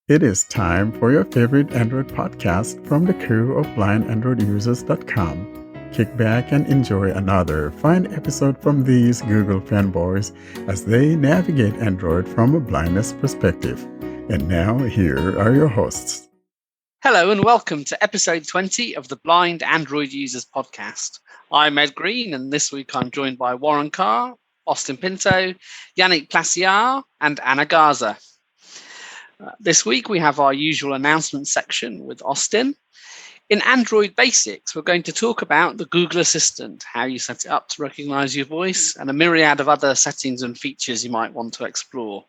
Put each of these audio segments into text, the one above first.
It is time for your favorite Android podcast from the crew of blindandroidusers.com. Kick back and enjoy another fine episode from these Google fanboys as they navigate Android from a blindness perspective. And now, here are your hosts. Hello and welcome to episode 20 of the Blind Android Users podcast. I'm Ed Green, and this week I'm joined by Warren Carr, Austin Pinto, Yannick Plassiard, and Anna Garza. This week we have our usual announcement section with Austin. In Android Basics, we're going to talk about the Google Assistant, how you set it up to recognize your voice, and a myriad of other settings and features you might want to explore.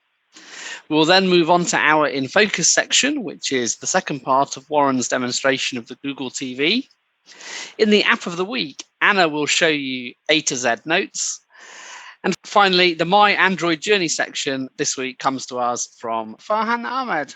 We'll then move on to our In Focus section, which is the second part of Warren's demonstration of the Google TV. In the App of the Week, Anna will show you A to Z notes. And finally, the My Android Journey section this week comes to us from Farhan Ahmed.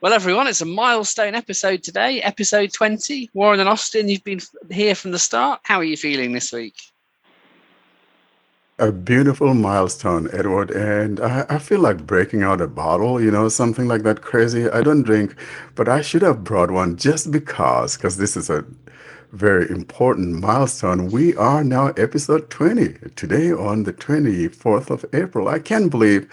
Well, everyone, it's a milestone episode today, episode 20. Warren and Austin, you've been here from the start. How are you feeling this week? A beautiful milestone, Edward, and I feel like breaking out a bottle, something like that crazy. I don't drink, but I should have brought one just because this is a very important milestone. We are now episode 20, today on the 24th of April. I can't believe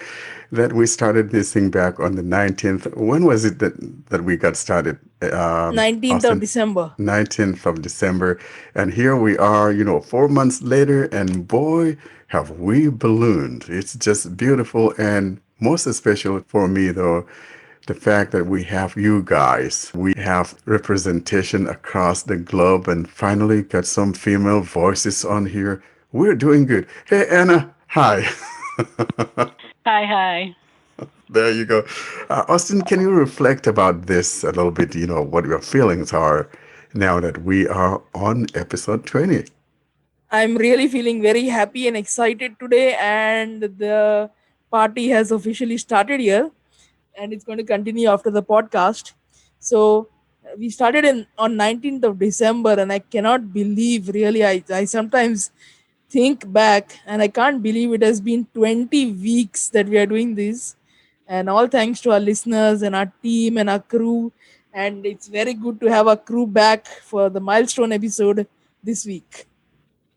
that we started this thing back on the 19th. When was it that we got started? 19th Austin? of December. 19th of December. And here we are, 4 months later, and boy, have we ballooned. It's just beautiful, and most especially for me, though, the fact that we have you guys. We have representation across the globe and finally got some female voices on here. We're doing good. Hey, Anna. Hi. Hi. There you go. Austin, can you reflect about this a little bit? What your feelings are now that we are on episode 20. I'm really feeling very happy and excited today, and the party has officially started here, and it's going to continue after the podcast. So we started on 19th of December, and I cannot believe, really, I sometimes think back and I can't believe it has been 20 weeks that we are doing this, and all thanks to our listeners and our team and our crew. And it's very good to have our crew back for the milestone episode this week.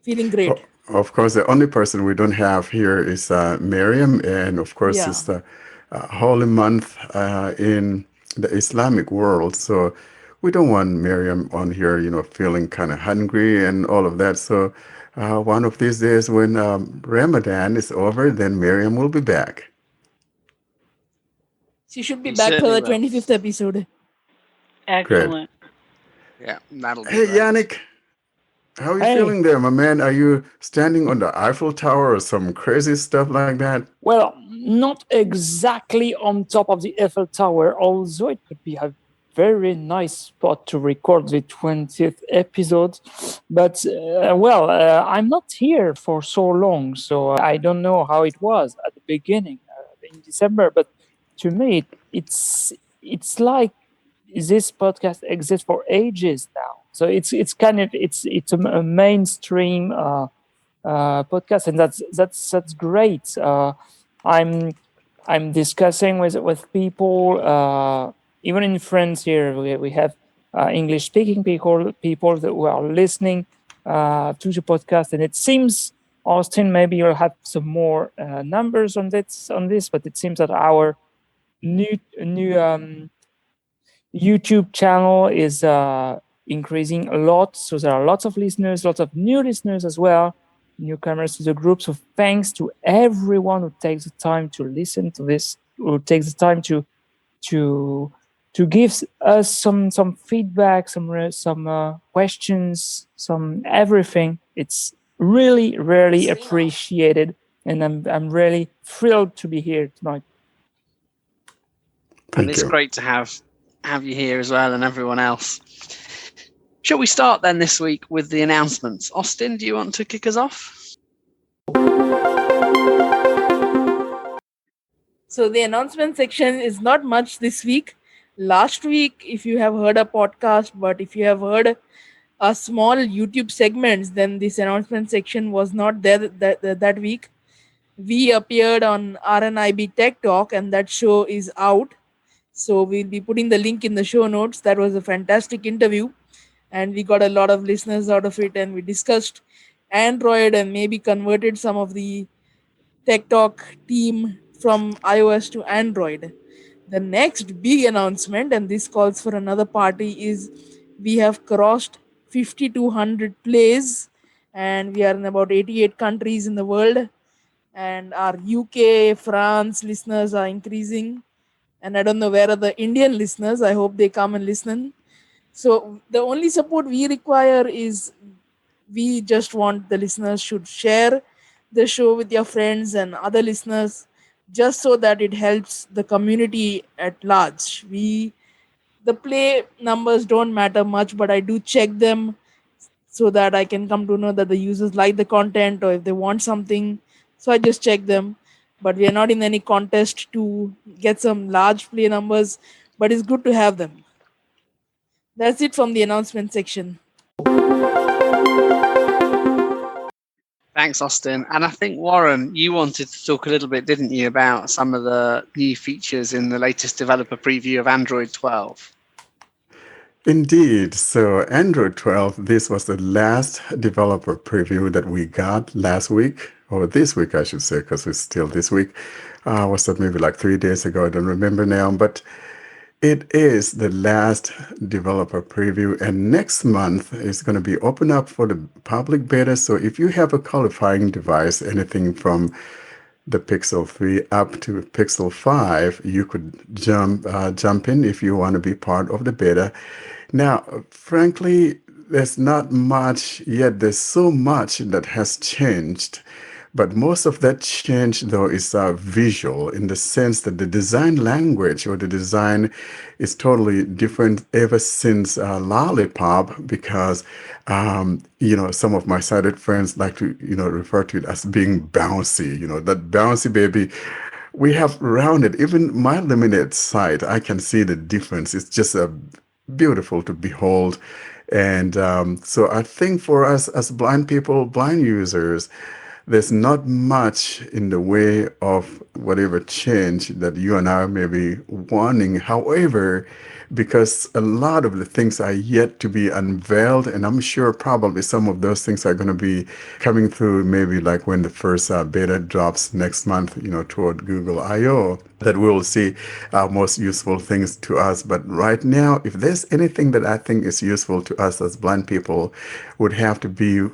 Feeling great. Of course, the only person we don't have here is Miriam, and of course, Yeah. it's the holy month in the Islamic world. So we don't want Miriam on here, feeling kind of hungry and all of that. So one of these days when Ramadan is over, then Miriam will be back. She should be You back for the certainly will. 25th episode. Excellent. Yeah, that'll be Hey, great. Yannick, how are you Hey. feeling there, my man? Are you standing on the Eiffel Tower or some crazy stuff like that? Well, not exactly on top of the Eiffel Tower, although it could be a very nice spot to record the 20th episode. But, I'm not here for so long, so I don't know how it was at the beginning in December. But to me, it's like this podcast exists for ages now. So it's a mainstream podcast, and that's great. I'm discussing with people, even in France here. We have English speaking people that who are listening to the podcast, and it seems, Austin, maybe you'll have some more numbers on this, but it seems that our new YouTube channel is increasing a lot. So there are lots of listeners, lots of new listeners as well, newcomers to the group. So thanks to everyone who takes the time to listen to this, who takes the time to give us some feedback, some questions, some everything. It's really, really appreciated, and I'm really thrilled to be here tonight. And it's great to have you here as well, and everyone else. Shall we start then this week with the announcements? Austin, do you want to kick us off? So the announcement section is not much this week. Last week, if you have heard a podcast, but if you have heard small YouTube segments, then this announcement section was not there that week. We appeared on RNIB Tech Talk, and that show is out. So we'll be putting the link in the show notes. That was a fantastic interview, and we got a lot of listeners out of it. And we discussed Android and maybe converted some of the Tech Talk team from iOS to Android. The next big announcement, and this calls for another party, is we have crossed 5,200 plays, and we are in about 88 countries in the world. And our UK, France listeners are increasing. And I don't know where are the Indian listeners. I hope they come and listen. So the only support we require is we just want the listeners should share the show with your friends and other listeners, just so that it helps the community at large. We The play numbers don't matter much, but I do check them so that I can come to know that the users like the content or if they want something. So I just check them. But we are not in any contest to get some large play numbers, but it's good to have them. That's it from the announcement section. Thanks, Austin. And I think, Warren, you wanted to talk a little bit, didn't you, about some of the new features in the latest developer preview of Android 12? Indeed. So, Android 12, this was the last developer preview that we got last week, or this week, I should say, because it's still this week. Was that maybe like 3 days ago? I don't remember now. But it is the last developer preview, and next month is going to be open up for the public beta. So, if you have a qualifying device, anything from the Pixel 3 up to Pixel 5, you could jump in if you want to be part of the beta. Now, frankly, there's not much yet. There's so much that has changed. But most of that change, though, is visual in the sense that the design language or the design is totally different ever since Lollipop, because, some of my sighted friends like to, refer to it as being bouncy, that bouncy baby. We have rounded, even my limited sight, I can see the difference. It's just beautiful to behold. And so I think for us as blind people, blind users, there's not much in the way of whatever change that you and I may be wanting. However, because a lot of the things are yet to be unveiled, and I'm sure probably some of those things are going to be coming through maybe like when the first beta drops next month, toward Google I/O, that we'll see most useful things to us. But right now, if there's anything that I think is useful to us as blind people, would have to be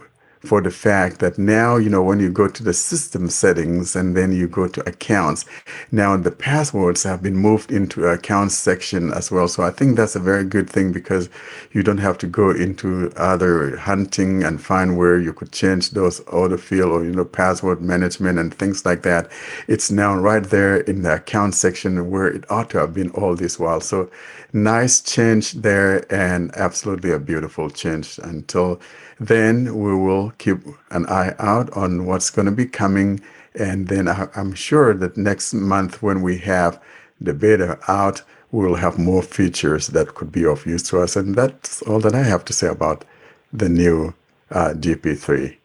for the fact that now, when you go to the system settings and then you go to accounts, now the passwords have been moved into accounts section as well. So I think that's a very good thing, because you don't have to go into other hunting and find where you could change those autofill or, password management and things like that. It's now right there in the account section where it ought to have been all this while. So nice change there, and absolutely a beautiful change. Until then, we will keep an eye out on what's going to be coming. And then I'm sure that next month, when we have the beta out, we'll have more features that could be of use to us. And that's all that I have to say about the new GP3.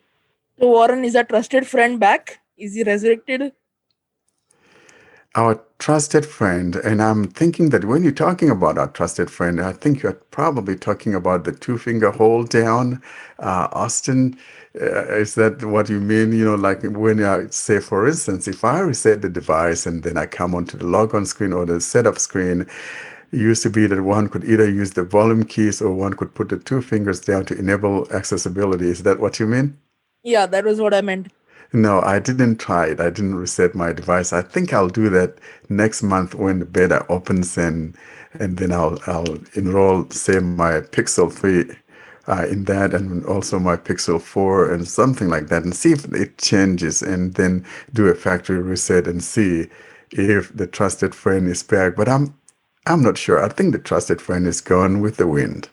So Warren, is a trusted friend back? Is he resurrected? Our trusted friend, and I'm thinking that when you're talking about our trusted friend, I think you're probably talking about the two-finger hold down. Austin, is that what you mean? Like when I say, for instance, if I reset the device and then I come onto the logon screen or the setup screen, it used to be that one could either use the volume keys or one could put the two fingers down to enable accessibility. Is that what you mean? Yeah, that was what I meant. No, I didn't try it. I didn't reset my device. I think I'll do that next month when the beta opens, and then I'll enroll, say, my Pixel 3 in that, and also my Pixel 4 and something like that, and see if it changes, and then do a factory reset and see if the trusted friend is back. But I'm not sure. I think the trusted friend is gone with the wind.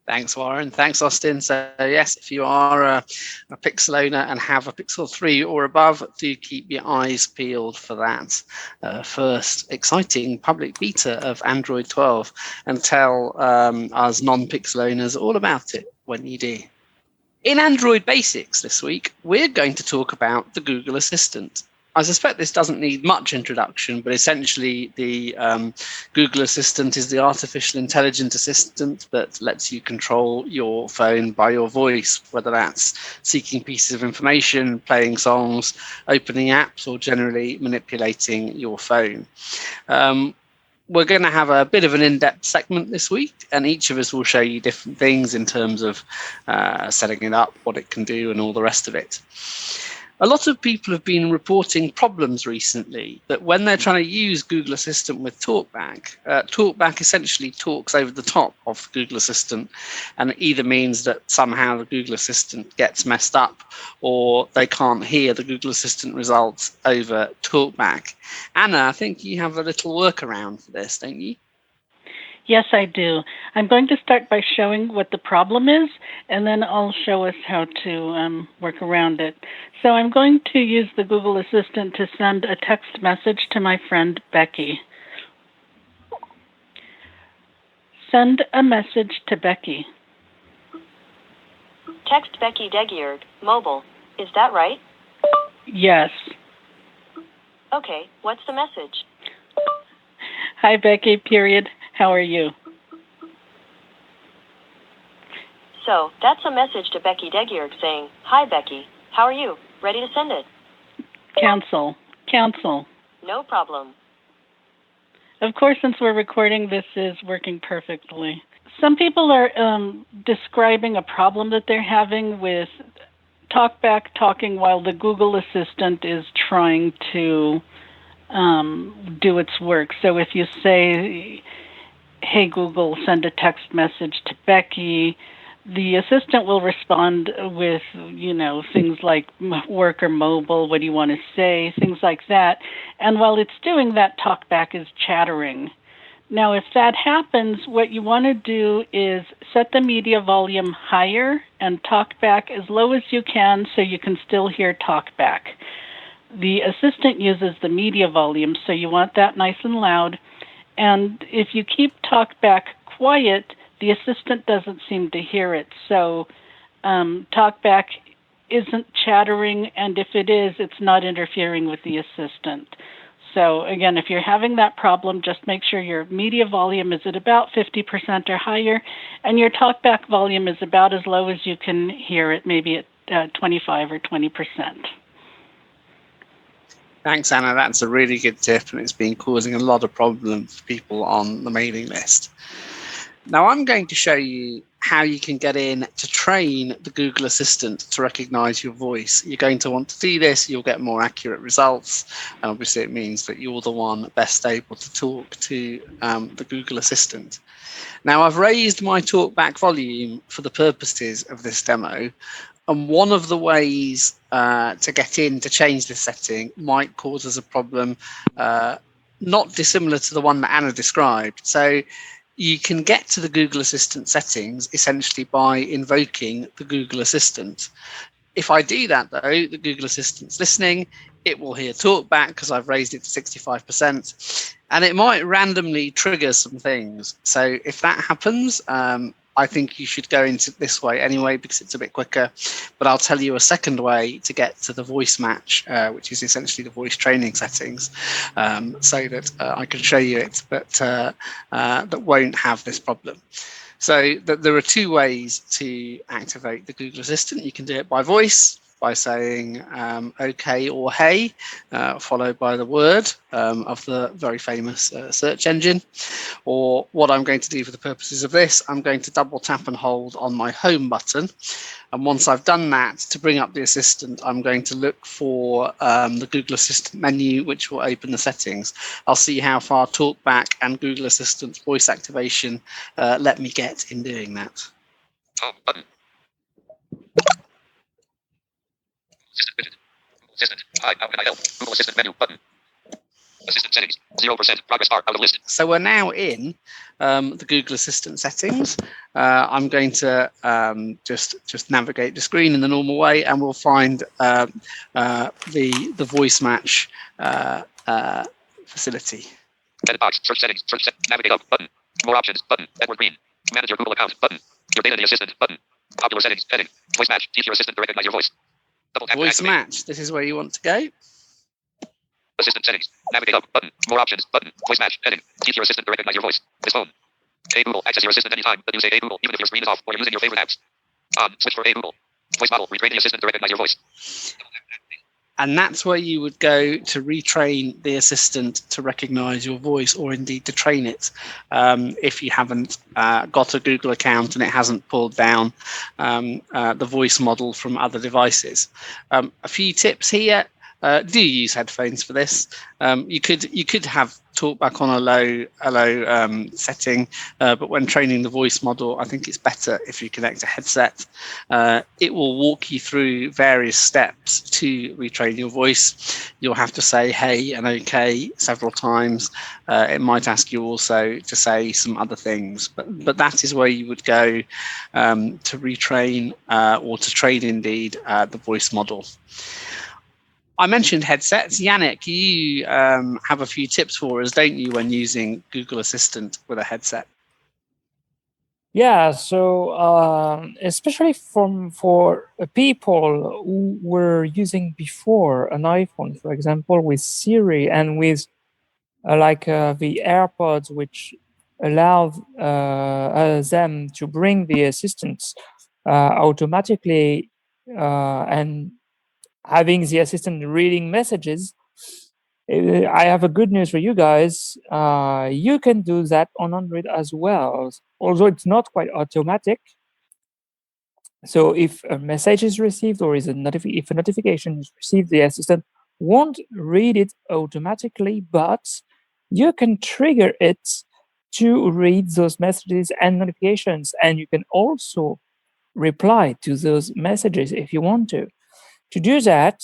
Thanks, Warren. Thanks, Austin. So, yes, if you are a Pixel owner and have a Pixel 3 or above, do keep your eyes peeled for that first exciting public beta of Android 12 and tell us non-Pixel owners all about it when you do. In Android Basics this week, we're going to talk about the Google Assistant. I suspect this doesn't need much introduction, but essentially the Google Assistant is the artificial intelligent assistant that lets you control your phone by your voice, whether that's seeking pieces of information, playing songs, opening apps, or generally manipulating your phone. We're going to have a bit of an in-depth segment this week, and each of us will show you different things in terms of setting it up, what it can do, and all the rest of it. A lot of people have been reporting problems recently that when they're trying to use Google Assistant with TalkBack, TalkBack essentially talks over the top of Google Assistant, and it either means that somehow the Google Assistant gets messed up or they can't hear the Google Assistant results over TalkBack. Anna, I think you have a little workaround for this, don't you? Yes, I do. I'm going to start by showing what the problem is, and then I'll show us how to work around it. So I'm going to use the Google Assistant to send a text message to my friend Becky. Send a message to Becky. Text Becky Degierd, mobile. Is that right? Yes. Okay, what's the message? Hi, Becky, period. How are you? So, that's a message to Becky Degierd saying, Hi, Becky. How are you? Ready to send it? Cancel. Cancel. No problem. Of course, since we're recording, this is working perfectly. Some people are describing a problem that they're having with TalkBack talking while the Google Assistant is trying to do its work. So if you say, hey, Google, send a text message to Becky, the assistant will respond with, things like work or mobile, what do you want to say, things like that. And while it's doing that, TalkBack is chattering. Now, if that happens, what you want to do is set the media volume higher and TalkBack as low as you can so you can still hear TalkBack. The assistant uses the media volume, so you want that nice and loud. And if you keep TalkBack quiet, the assistant doesn't seem to hear it. So TalkBack isn't chattering, and if it is, it's not interfering with the assistant. So again, if you're having that problem, just make sure your media volume is at about 50% or higher, and your TalkBack volume is about as low as you can hear it, maybe at 25 or 20%. Thanks, Anna. That's a really good tip, and it's been causing a lot of problems for people on the mailing list. Now, I'm going to show you how you can get in to train the Google Assistant to recognize your voice. You're going to want to do this. You'll get more accurate results. And obviously, it means that you're the one best able to talk to the Google Assistant. Now, I've raised my TalkBack volume for the purposes of this demo. And one of the ways to get in to change this setting might cause us a problem not dissimilar to the one that Anna described. So you can get to the Google Assistant settings essentially by invoking the Google Assistant. If I do that, though, the Google Assistant's listening. It will hear TalkBack because I've raised it to 65%, and it might randomly trigger some things. So if that happens, I think you should go into this way anyway because it's a bit quicker. But I'll tell you a second way to get to the voice match, which is essentially the voice training settings, so that I can show you it, but that won't have this problem. So there are two ways to activate the Google Assistant. You can do it by voice, by saying OK or hey, followed by the word of the very famous search engine. Or what I'm going to do for the purposes of this, I'm going to double tap and hold on my home button. And once I've done that, to bring up the assistant, I'm going to look for the Google Assistant menu, which will open the settings. I'll see how far TalkBack and Google Assistant's voice activation let me get in doing that. Home button. Assistant widget. Assistant. Hi, how can I help? Google Assistant menu button. Assistant settings. 0%. Progress bar. Out of list. So we're now in the Google Assistant settings. I'm going to just navigate the screen in the normal way, and we'll find the voice match facility. Edit box. Search settings. Navigate up. Button. More options. Button. Edward Green. Manage your Google account. Button. Your data. The assistant. Button. Popular settings. Heading. Voice match. Teach your assistant to recognize your voice. Double tap. Voice match. This is where you want to go. Assistant settings. Navigate up. Button. More options. Button. Voice match. Heading. Teach your assistant to recognize your voice. This phone. Hey Google. Access your assistant anytime. The new say Hey Google. Even if your screen is off or you're using your favorite apps. Switch for Hey Google. Voice model. Retrain the assistant to recognize your voice. And that's where you would go to retrain the assistant to recognize your voice, or indeed to train it if you haven't got a Google account and it hasn't pulled down the voice model from other devices. A few tips here. Do you use headphones for this? You could have talkback on a low setting, but when training the voice model, I think it's better if you connect a headset. It will walk you through various steps to retrain your voice. You'll have to say hey and okay several times. It might ask you also to say some other things, but that is where you would go to retrain or to train indeed the voice model. I mentioned headsets. Yannick, you have a few tips for us, don't you, when using Google Assistant with a headset? Yeah, so especially for people who were using before an iPhone, for example, with Siri and with the AirPods, which allow them to bring the assistants automatically and having the assistant reading messages. I have a good news for you guys. You can do that on Android as well, although it's not quite automatic. So if a message is received or if a notification is received, the assistant won't read it automatically, but you can trigger it to read those messages and notifications, and you can also reply to those messages if you want to. To do that,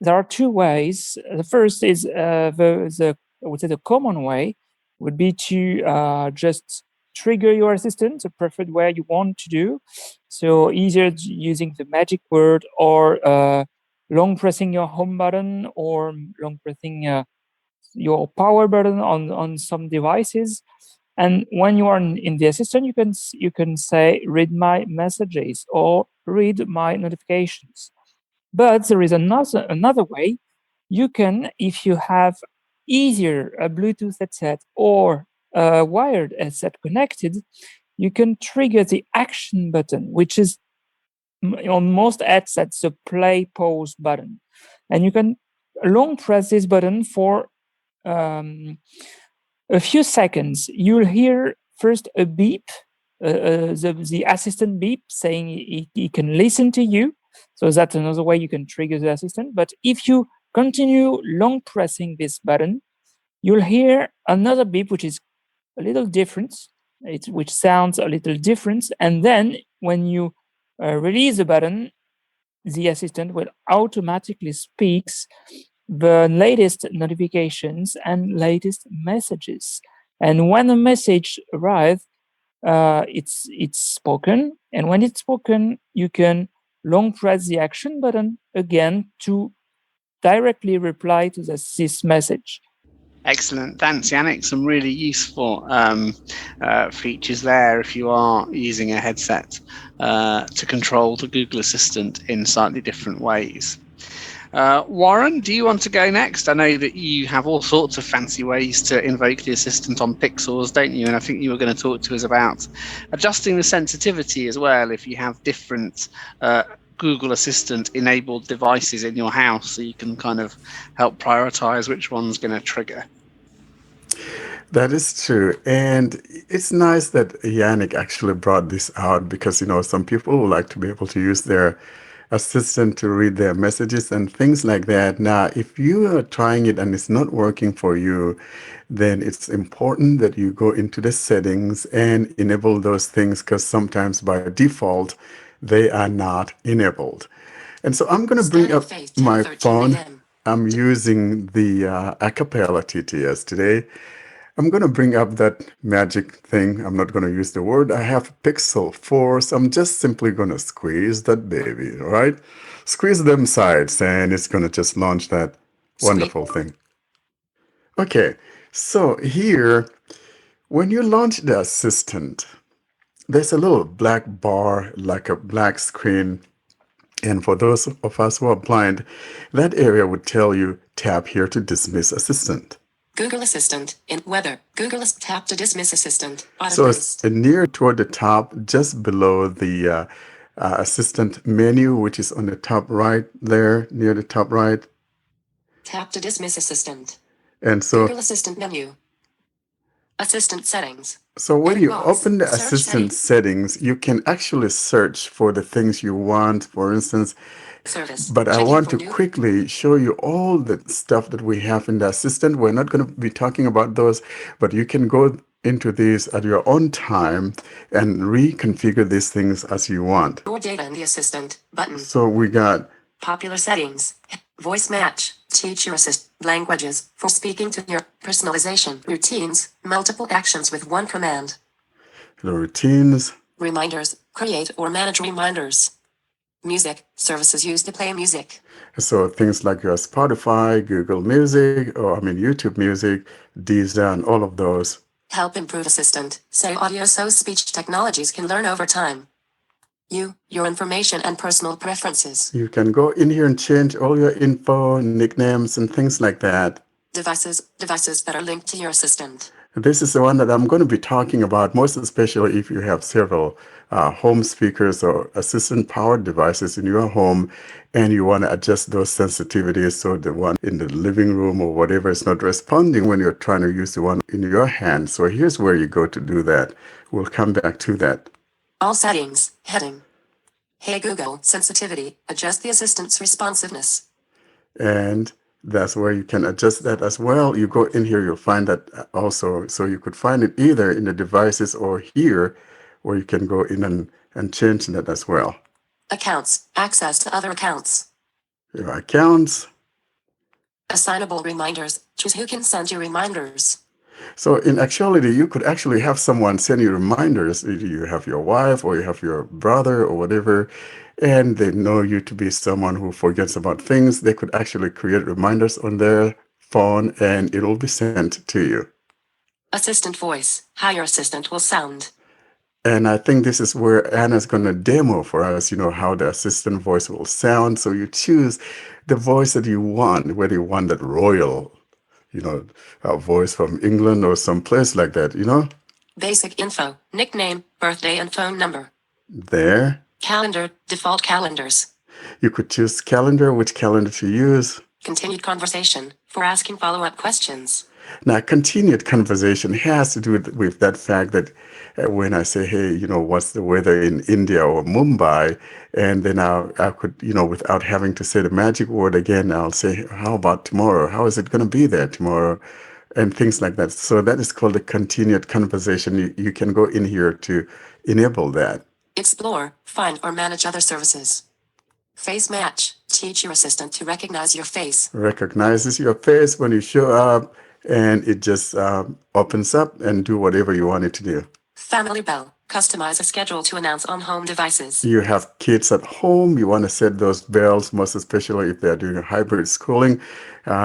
there are two ways. The first is I would say the common way would be to just trigger your assistant, the preferred way you want to do. So either using the magic word or long pressing your home button or long pressing your power button on some devices. And when you are in the assistant, you can say read my messages or read my notifications. But there is another way. You can, if you have either a Bluetooth headset or a wired headset connected, you can trigger the action button, which is on most headsets the play pause button. And you can long press this button for a few seconds. You'll hear first a beep, the assistant beep saying he can listen to you. So that's another way you can trigger the assistant. But if you continue long pressing this button, you'll hear another beep, which is a little different, which sounds a little different. And then when you release the button, the assistant will automatically speak the latest notifications and latest messages. And when a message arrives, it's spoken. And when it's spoken, you can long press the action button again to directly reply to this message. Excellent. Thanks, Yannick. Some really useful features there if you are using a headset to control the Google Assistant in slightly different ways. Warren, do you want to go next? I know that you have all sorts of fancy ways to invoke the assistant on Pixels, don't you? And I think you were going to talk to us about adjusting the sensitivity as well if you have different Google Assistant enabled devices in your house, so you can kind of help prioritize which one's going to trigger. That is true. And it's nice that Yannick actually brought this out because, some people would like to be able to use their assistant to read their messages and things like that. Now, if you are trying it and it's not working for you, then it's important that you go into the settings and enable those things, because sometimes by default, they are not enabled. And so I'm going to bring up my phone. I'm using the acapella TTS today. I'm going to bring up that magic thing. I'm not going to use the word. I have Pixel 4, so I'm just simply going to squeeze that baby, all right? Squeeze them sides, and it's going to just launch that wonderful thing. Okay, so here, when you launch the assistant, there's a little black bar, like a black screen. And for those of us who are blind, that area would tell you, tap here to dismiss assistant. Google Assistant in weather. Google tap to dismiss assistant. So it's near toward the top, just below the assistant menu, which is on the top right there, near the top right. Tap to dismiss assistant. And so Google Assistant menu. Assistant settings. So when Edit you box. open the Search assistant settings, you can actually search for the things you want, for instance. Service. But I Checking want for to new- quickly show you all the stuff that we have in the assistant. We're not going to be talking about those, but you can go into these at your own time and reconfigure these things as you want. More data in the assistant button. So we got Popular settings. Voice match. Teacher assist. Languages. For speaking to your personalization. Routines. Multiple actions with one command. the routines. Reminders. Create or manage reminders. Music. Services used to play music. So things like your Spotify, Google Music, or YouTube Music, Deezer, and all of those. Help improve assistant. Say audio so speech technologies can learn over time. Your information and personal preferences. You can go in here and change all your info, nicknames, and things like that. Devices that are linked to your assistant. This is the one that I'm going to be talking about, most especially if you have several home speakers or assistant-powered devices in your home, and you want to adjust those sensitivities so the one in the living room or whatever is not responding when you're trying to use the one in your hand. So here's where you go to do that. We'll come back to that. All settings. Heading. Hey Google. Sensitivity. Adjust the assistant's responsiveness. And that's where you can adjust that as well. You go in here, you'll find that also. So you could find it either in the devices or here, where you can go in and change that as well. Accounts. Access to other accounts. Your accounts. Assignable reminders. Choose who can send you reminders. So in actuality, you could actually have someone send you reminders. Either you have your wife or you have your brother or whatever, and they know you to be someone who forgets about things. They could actually create reminders on their phone and it'll be sent to you. Assistant voice. How your assistant will sound. And I think this is where Anna's going to demo for us, how the assistant voice will sound. So you choose the voice that you want, whether you want that royal, a voice from England or some place like that, Basic info. Nickname. Birthday and phone number. There. Calendar. Default calendars. You could choose calendar, which calendar to use. Continued conversation. For asking follow-up questions. Now, continued conversation has to do with that fact that when I say, hey, what's the weather in India or Mumbai? And then I could, without having to say the magic word again, I'll say, how about tomorrow? How is it going to be there tomorrow? And things like that. So that is called a continued conversation. You can go in here to enable that. Explore, find, or manage other services. Face match. Teach your assistant to recognize your face. Recognizes your face when you show up, and it just opens up and do whatever you want it to do. Family bell. Customize a schedule to announce on home devices. You have kids at home. You want to set those bells, most especially if they're doing a hybrid schooling.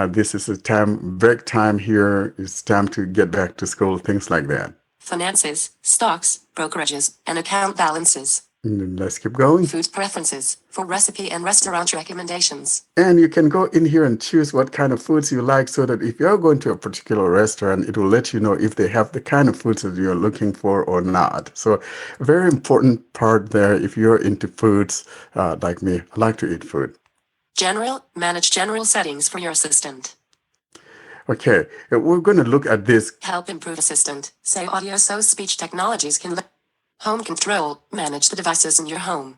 This is break time here. It's time to get back to school, things like that. Finances, stocks, brokerages, and account balances. Let's keep going. Food preferences for recipe and restaurant recommendations. And you can go in here and choose what kind of foods you like so that if you're going to a particular restaurant, it will let you know if they have the kind of foods that you're looking for or not. So a very important part there if you're into foods like me. I like to eat food. Manage general settings for your assistant. Okay, we're going to look at this. Help improve assistant. Say audio so speech technologies can home control. Manage the devices in your home.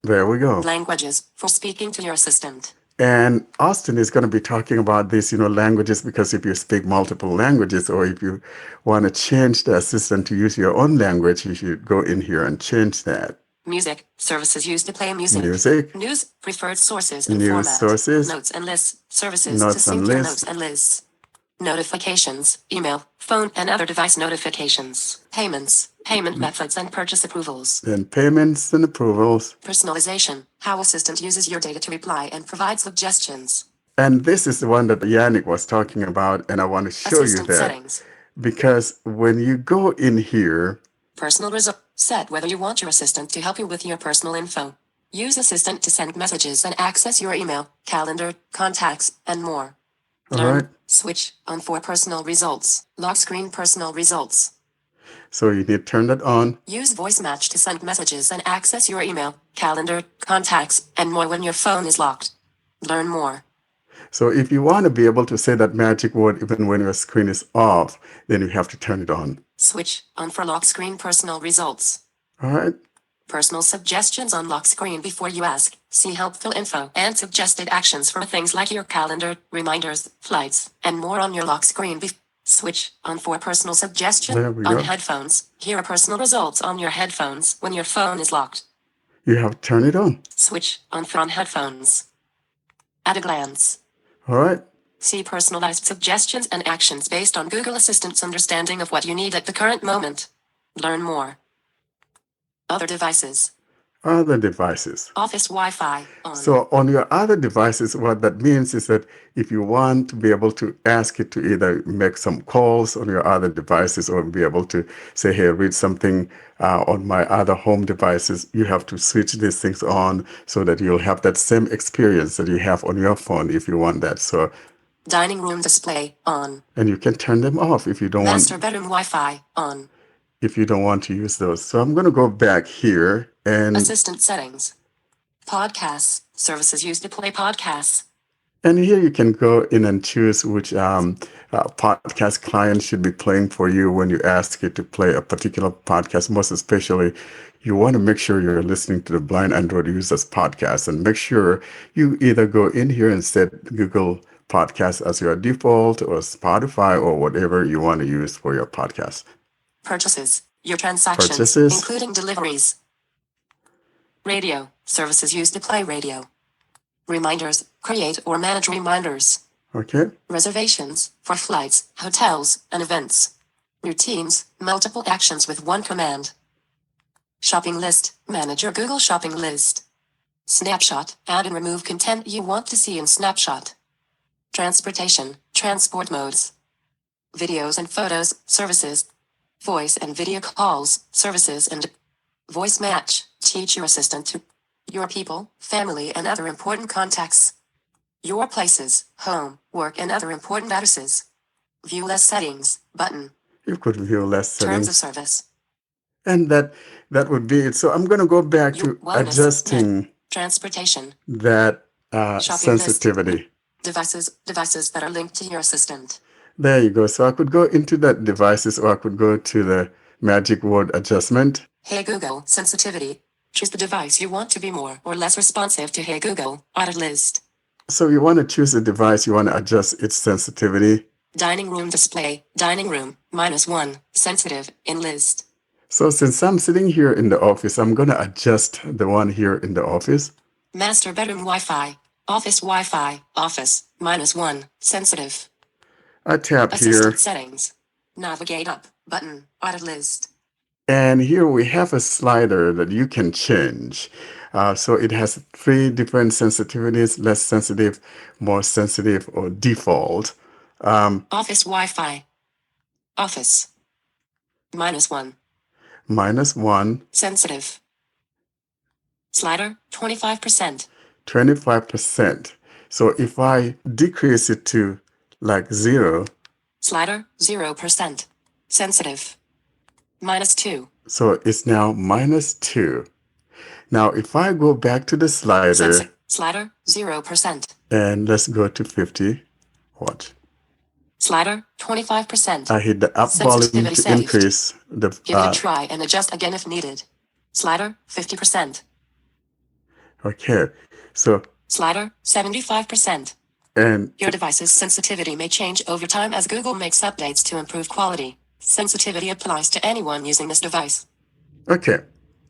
There we go. Languages for speaking to your assistant. And Austin is going to be talking about this, languages, because if you speak multiple languages or if you want to change the assistant to use your own language, you should go in here and change that. Music. Services used to play music. Music, News. Preferred sources and news format. sources, Notes and lists. Services to notes and sync your notes lists, and lists. Notifications. Email, phone, and other device notifications. Payments. Payment methods and purchase approvals. then payments and approvals. Personalization. How Assistant uses your data to reply and provide suggestions. And this is the one that Yannick was talking about, and I want to show you Assistant that settings. because when you go in here, Personal result. Set whether you want your assistant to help you with your personal info. Use Assistant to send messages and access your email, calendar, contacts, and more. all Learn. right, Switch on for personal results. Lock screen personal results. so you need to turn that on. Use voice match to send messages and access your email, calendar, contacts, and more when your phone is locked. Learn more. So if you want to be able to say that magic word even when your screen is off, then you have to turn it on. Switch on for lock screen personal results. All right, Personal suggestions on lock screen before you ask. See helpful info and suggested actions for things like your calendar, reminders, flights, and more on your lock screen. Switch on for personal suggestion there we on go. headphones. Here are personal results on your headphones when your phone is locked. You have to turn it on. Switch on for on headphones. At a glance. All right, See personalized suggestions and actions based on Google Assistant's understanding of what you need at the current moment. Learn more. Other devices. other devices. Office Wi-Fi on. So on your other devices, what that means is that if you want to be able to ask it to either make some calls on your other devices or be able to say, hey, read something on my other home devices, you have to switch these things on so that you'll have that same experience that you have on your phone if you want that. So, Dining room display on. and you can turn them off if you don't Master want bedroom Wi-Fi on. if you don't want to use those. So I'm going to go back here and Assistant settings. Podcasts. Services used to play podcasts. And here you can go in and choose which podcast client should be playing for you when you ask it to play a particular podcast. Most especially, you want to make sure you're listening to the Blind Android Users podcast and make sure you either go in here and set Google Podcast as your default or Spotify or whatever you want to use for your podcast. Purchases. Your transactions, Purchases. including deliveries. Radio. Services used to play radio. Reminders. Create or manage reminders. Okay. Reservations for flights, hotels, and events. Routines. Multiple actions with one command. Shopping list. Manage your Google shopping list. Snapshot. Add and remove content you want to see in Snapshot. Transportation. Transport modes. Videos and photos. Services. Voice and video calls. Services and voice match. Teach your assistant to your people, family, and other important contacts. Your places, home, work, and other important addresses. View less settings button. You could view less Terms of settings. service. And that would be it. So I'm going to go back Your to wellness, adjusting transportation. that Shopping list. sensitivity. Devices that are linked to your assistant. There you go. So I could go into that devices or I could go to the magic word adjustment. Hey Google, sensitivity. Choose the device you want to be more or less responsive to Hey Google, audit list. So you want to choose a device, you want to adjust its sensitivity. Dining room display, dining room, -1, sensitive, in list. So since I'm sitting here in the office, I'm going to adjust the one here in the office. Master bedroom Wi-Fi, office, -1, sensitive. I tap here Assistant settings. Navigate up, button, audit list. and here we have a slider that you can change. So it has 3 different sensitivities, less sensitive, more sensitive, or default. Office Wi-Fi. Office. -1, -1, sensitive. Slider, 25%. 25%. So if I decrease it to like 0, Slider, 0%. Sensitive. -2. so it's now -2. Now if I go back to the slider Slider, 0%. and let's go to 50, watch. Slider, 25%. I hit the up volume Sensitivity to saved. increase the Give it a try and adjust again if needed. Slider, 50%. okay. So Slider, 75%. and Your device's sensitivity may change over time as Google makes updates to improve quality. Sensitivity applies to anyone using this device. okay.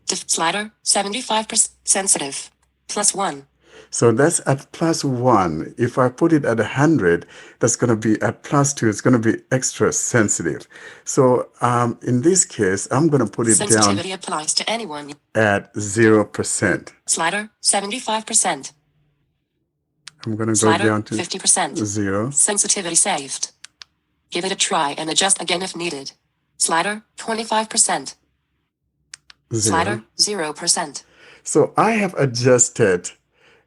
Slider, 75% sensitive. +1. So that's at +1. If I put it at 100, that's going to be at +2. It's going to be extra sensitive. So in this case, I'm going to put it down Sensitivity applies to anyone. at 0%. Slider, 75%. I'm going to go Slider, down to 50%. 0. Sensitivity saved. Give it a try and adjust again if needed. Slider, 25%. 0. Slider, 0%. So I have adjusted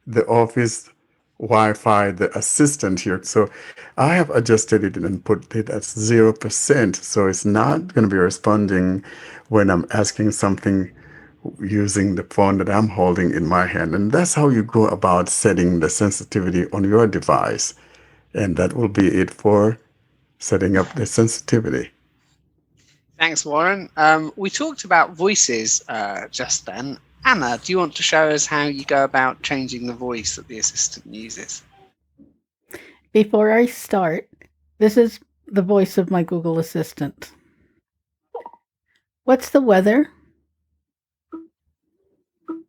the Office Wi-Fi, the assistant here. So I have adjusted it and put it at 0%. So it's not going to be responding when I'm asking something using the phone that I'm holding in my hand. And that's how you go about setting the sensitivity on your device. And that will be it for setting up the sensitivity. Thanks, Warren. We talked about voices just then. Anna, do you want to show us how you go about changing the voice that the assistant uses? Before I start, this is the voice of my Google Assistant. What's the weather?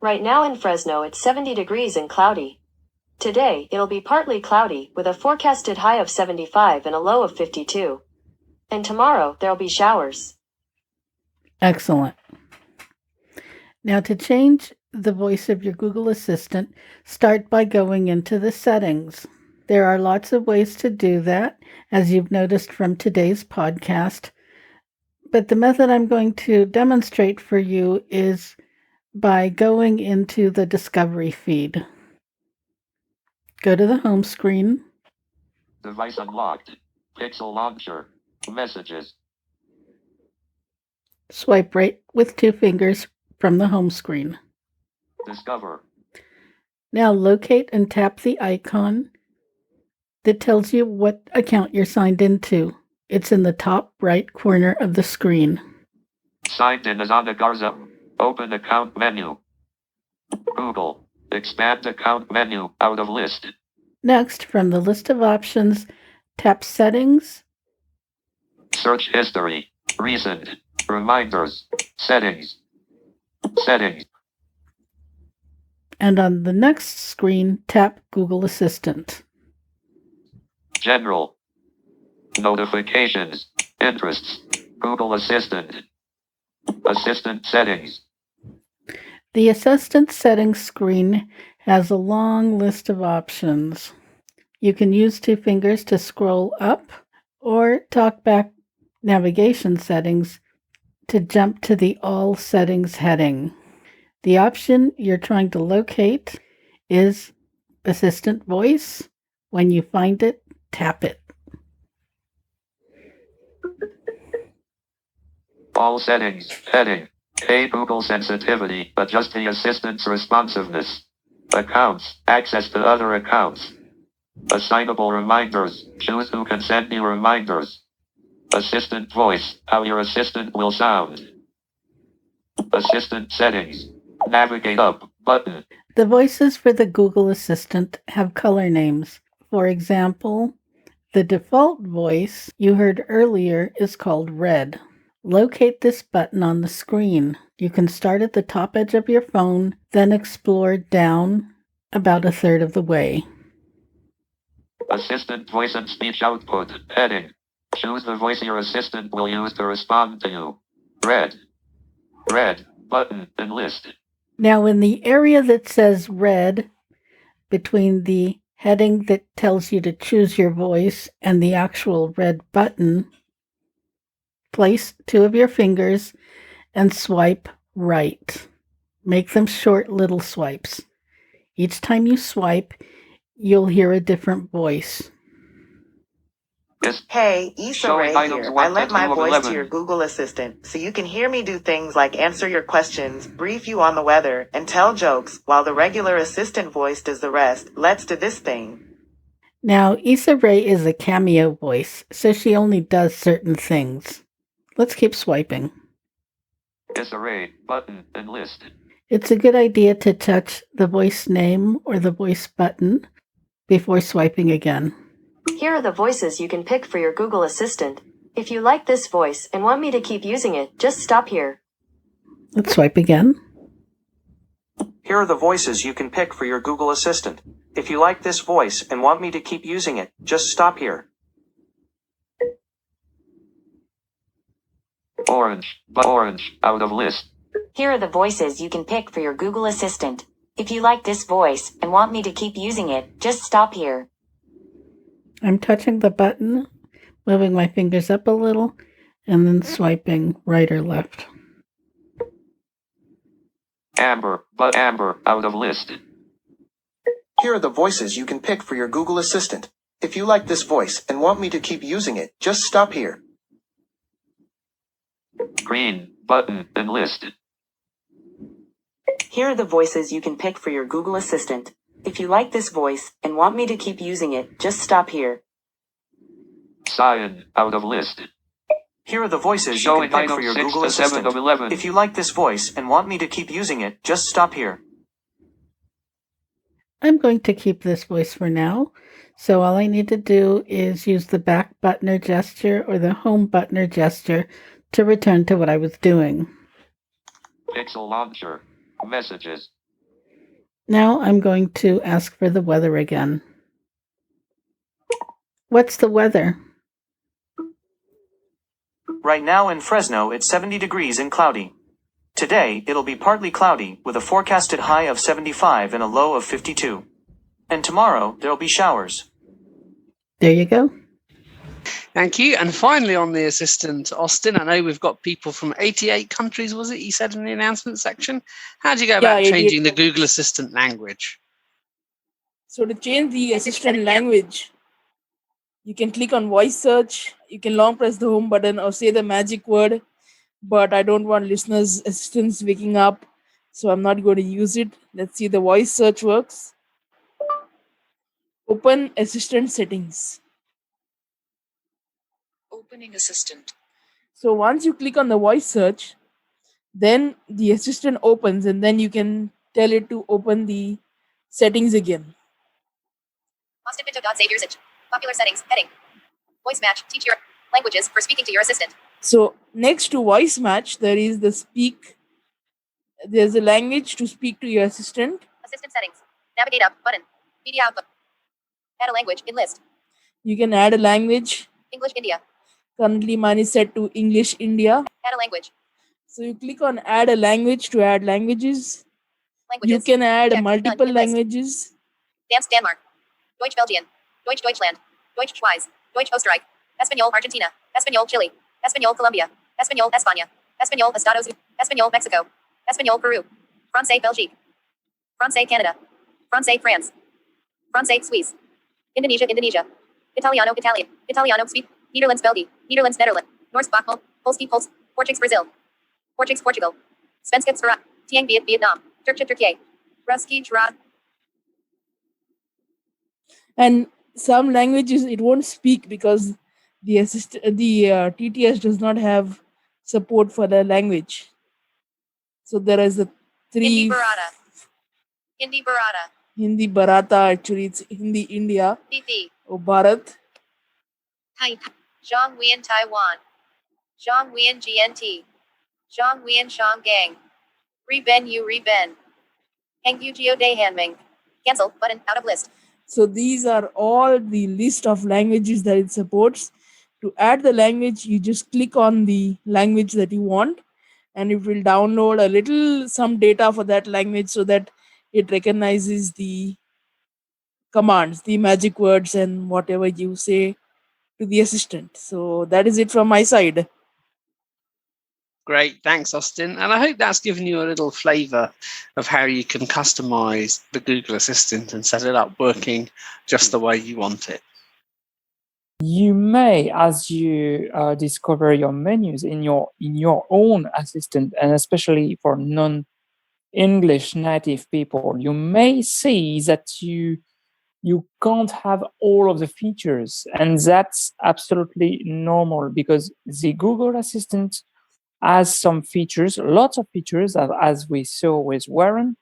Right now in Fresno, it's 70 degrees and cloudy. Today, it'll be partly cloudy, with a forecasted high of 75 and a low of 52. And tomorrow, there'll be showers. Excellent. Now to change the voice of your Google Assistant, start by going into the settings. There are lots of ways to do that, as you've noticed from today's podcast. But the method I'm going to demonstrate for you is by going into the Discovery feed. Go to the home screen. Device unlocked. Pixel launcher. Messages. Swipe right with 2 fingers from the home screen. Discover. Now locate and tap the icon that tells you what account you're signed into. It's in the top right corner of the screen. Signed in as Anna Garza. Open account menu. Google. Expand account menu out of list. Next, from the list of options, tap Settings. Search history. Recent. Reminders. Settings. Settings. And on the next screen, tap Google Assistant. General. Notifications. Interests. Google Assistant. Assistant settings. The Assistant Settings screen has a long list of options. You can use 2 fingers to scroll up or TalkBack navigation settings to jump to the All Settings heading. The option you're trying to locate is Assistant Voice. When you find it, tap it. All settings. Heading. Hey Google sensitivity. Adjust the assistant's responsiveness. Accounts. Access to other accounts. Assignable reminders. Choose who can send you reminders. Assistant voice. How your assistant will sound. Assistant settings. Navigate up button. The voices for the Google Assistant have color names. For example, the default voice you heard earlier is called Red. Locate this button on the screen. You can start at the top edge of your phone, then explore down about 1/3 of the way. Assistant voice and speech output. Heading. Choose the voice your assistant will use to respond to you. Red. Red. Button and list. Now in the area that says Red, between the heading that tells you to choose your voice and the actual red button, place 2 of your fingers and swipe right. Make them short little swipes. Each time you swipe, you'll hear a different voice. Yes. Hey, Issa Showing Rae items here. 1 I lent to my 2 of voice 11. to your Google Assistant so you can hear me do things like answer your questions, brief you on the weather, and tell jokes, while the regular assistant voice does the rest. Let's do this thing. Now, Issa Rae is a cameo voice, so she only does certain things. Let's keep swiping. Yes, array, button, and list. It's a good idea to touch the voice name or the voice button before swiping again. Here are the voices you can pick for your Google Assistant. If you like this voice and want me to keep using it, just stop here. Let's swipe again. Here are the voices you can pick for your Google Assistant. If you like this voice and want me to keep using it, just stop here. Orange, but orange, out of list. Here are the voices you can pick for your Google Assistant. If you like this voice and want me to keep using it, just stop here. I'm touching the button, moving my fingers up a little, and then swiping right or left. Amber, but amber, out of list. Here are the voices you can pick for your Google Assistant. If you like this voice and want me to keep using it, just stop here. Green, button, and list. Here are the voices you can pick for your Google Assistant. If you like this voice and want me to keep using it, just stop here. Cyan, out of list. Here are the voices you Showing can pick item for your 6 Google to 7 Assistant. of 11. If you like this voice and want me to keep using it, just stop here. I'm going to keep this voice for now, so all I need to do is use the back buttoner gesture or the home buttoner gesture to return to what I was doing. Pixel launcher. Messages. Now I'm going to ask for the weather again. What's the weather? Right now in Fresno, it's 70 degrees and cloudy. Today, it'll be partly cloudy, with a forecasted high of 75 and a low of 52. And tomorrow, there'll be showers. There you go. Thank you. And finally on the assistant, Austin, I know we've got people from 88 countries, was it? You said in the announcement section. How do you go about 88. changing the Google Assistant language? So to change the assistant language, you can click on voice search. You can long press the home button or say the magic word, but I don't want listeners' assistants waking up, so I'm not going to use it. Let's see the voice search works. Open assistant settings. Opening assistant. So once you click on the voice search, then the assistant opens and then you can tell it to open the settings again. Austin Pinto.save usage. Popular settings. Heading. Voice match. Teach your languages for speaking to your assistant. So next to voice match, there is the speak. There's a language to speak to your assistant. Assistant settings. Navigate up button. Media output. Add a language in list. You can add a language. English India. Currently mine is set to English India. Add a language. So you click on add a language to add languages. Languages. You can add Check. multiple None in list. languages. Dance Denmark. Deutsch Belgian. Deutsch Deutschland. Deutsch Schweiz. Deutsch Österreich. Espanol Argentina. Espanol Chile. Espanol Colombia. Espanol España. Espanol Estados Unidos. Espanol Mexico. Espanol Peru. Francais Belgique. Francais Canada. Francais France. Francais Suisse. Indonesia Indonesia. Italiano Italian. Italiano Speak. Netherlands Belgium. Netherlands Netherlands. Norse Bachmal. Polski Pols. Portuguese Brazil. Portuguese Portugal. Svenska Sverige. Tiang Vietnam. Turkish Turkey. Ruski Trad. And some languages it won't speak because the TTS does not have support for the language. So there is a Hindi three Barata. Hindi Barata. Hindi Bharata, actually it's Hindi India PP. or Bharat. Hai. Zhonghuan Taiwan. Zhonghuan GNT. Zhonghuan Shanggang. Reben Yu Reben. Hangyu Geo Day Hanming. Cancel button out of list. So these are all the list of languages that it supports. To add the language, you just click on the language that you want and it will download some data for that language so that it recognizes the commands, the magic words and whatever you say to the assistant. So that is it from my side. Great, thanks, Austin. And I hope that's given you a little flavor of how you can customize the Google Assistant and set it up working just the way you want it. You may, as you discover your menus in your own assistant, and especially for non-English native people, you may see that you can't have all of the features, and that's absolutely normal because the Google Assistant has some features, lots of features, as we saw with Warren,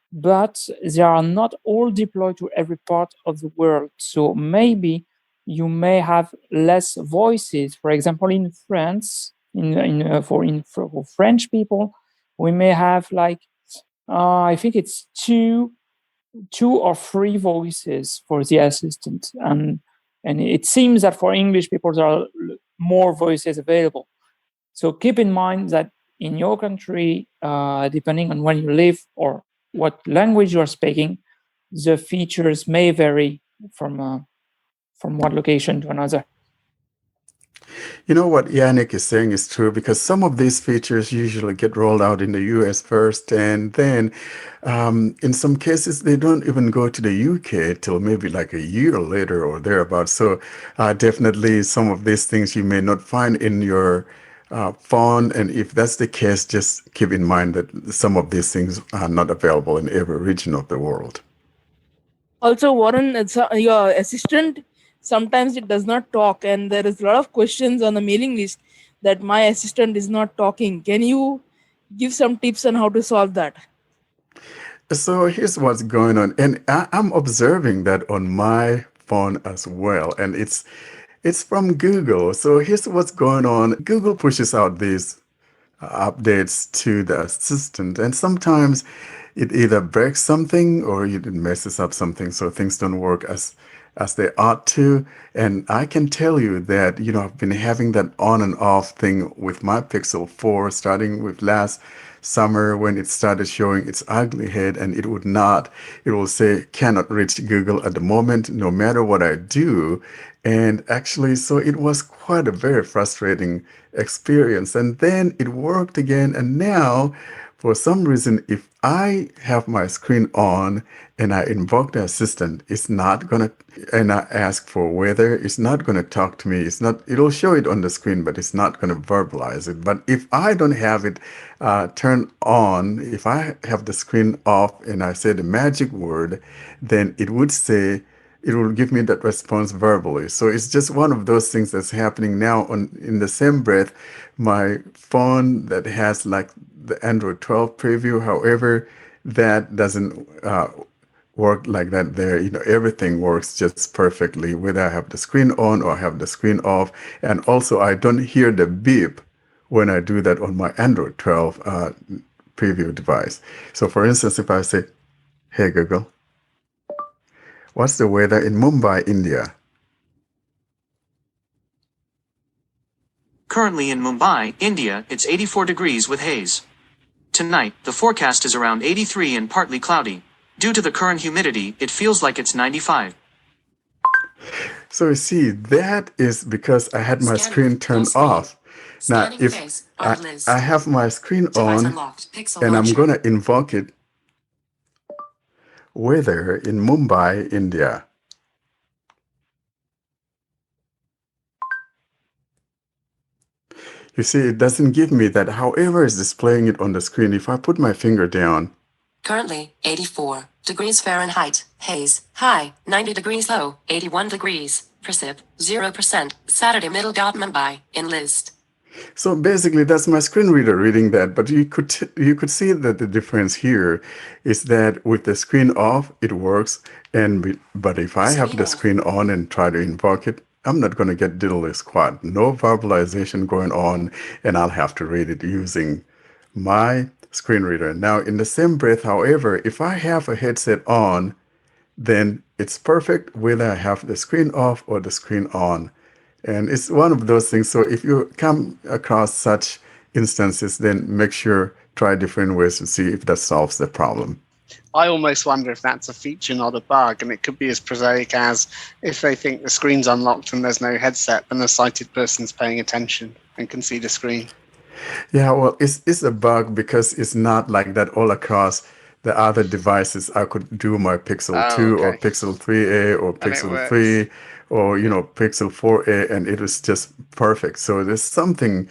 but they are not all deployed to every part of the world. So maybe you may have less voices. For example, in France, for French people, we may have like I think it's two or three voices for the assistant, and it seems that for English people there are more voices available. So keep in mind that in your country, depending on where you live or what language you are speaking, the features may vary from one location to another. You know what Yannick is saying is true because some of these features usually get rolled out in the US first, and then in some cases they don't even go to the UK till maybe like a year later or thereabouts. So definitely some of these things you may not find in your phone, and if that's the case, just keep in mind that some of these things are not available in every region of the world. Also, Warren, your assistant, sometimes it does not talk, and there is a lot of questions on the mailing list that my assistant is not talking. Can you give some tips on how to solve that? So here's what's going on, and I'm observing that on my phone as well, and it's from Google. So here's what's going on. Google pushes out these updates to the assistant, and sometimes it either breaks something or it messes up something, so things don't work as they ought to. And I can tell you that, I've been having that on and off thing with my Pixel 4, starting with last summer when it started showing its ugly head, and it will say cannot reach Google at the moment, no matter what I do. And actually, so it was quite a very frustrating experience. And then it worked again. And now, for some reason, if I have my screen on and I invoke the assistant, it's not gonna, and I ask for weather, it's not gonna talk to me. It'll show it on the screen, but it's not gonna verbalize it. But if I don't have it turned on, if I have the screen off and I say the magic word, then it will give me that response verbally. So it's just one of those things that's happening now. In the same breath, my phone that has like the Android 12 preview, however, that doesn't work like that there. Everything works just perfectly, whether I have the screen on or I have the screen off. And also, I don't hear the beep when I do that on my Android 12 preview device. So for instance, if I say, hey Google, what's the weather in Mumbai, India? Currently in Mumbai, India, it's 84 degrees with haze. Tonight, the forecast is around 83 and partly cloudy. Due to the current humidity, it feels like it's 95. So you see, that is because I had my screen turned off. Now, if I have my screen on and I'm going to invoke it, weather in Mumbai, India. You see, it doesn't give me that. However, it's displaying it on the screen. If I put my finger down. Currently, 84 degrees Fahrenheit, haze, high, 90 degrees low, 81 degrees, precip, 0%, Saturday middle. Mumbai, in list. So basically, that's my screen reader reading that. But you could see that the difference here is that with the screen off, it works. But if I have the screen on and try to invoke it, I'm not going to get diddly squat. No verbalization going on, and I'll have to read it using my screen reader. Now, in the same breath, however, if I have a headset on, then it's perfect whether I have the screen off or the screen on. And it's one of those things. So if you come across such instances, then make sure, try different ways to see if that solves the problem. I almost wonder if that's a feature, not a bug, and it could be as prosaic as if they think the screen's unlocked and there's no headset, and the sighted person's paying attention and can see the screen. Yeah, well, it's a bug because it's not like that all across the other devices. I could do my Pixel 2 or Pixel 3a or Pixel 3 or, Pixel 4a, and it was just perfect. So there's something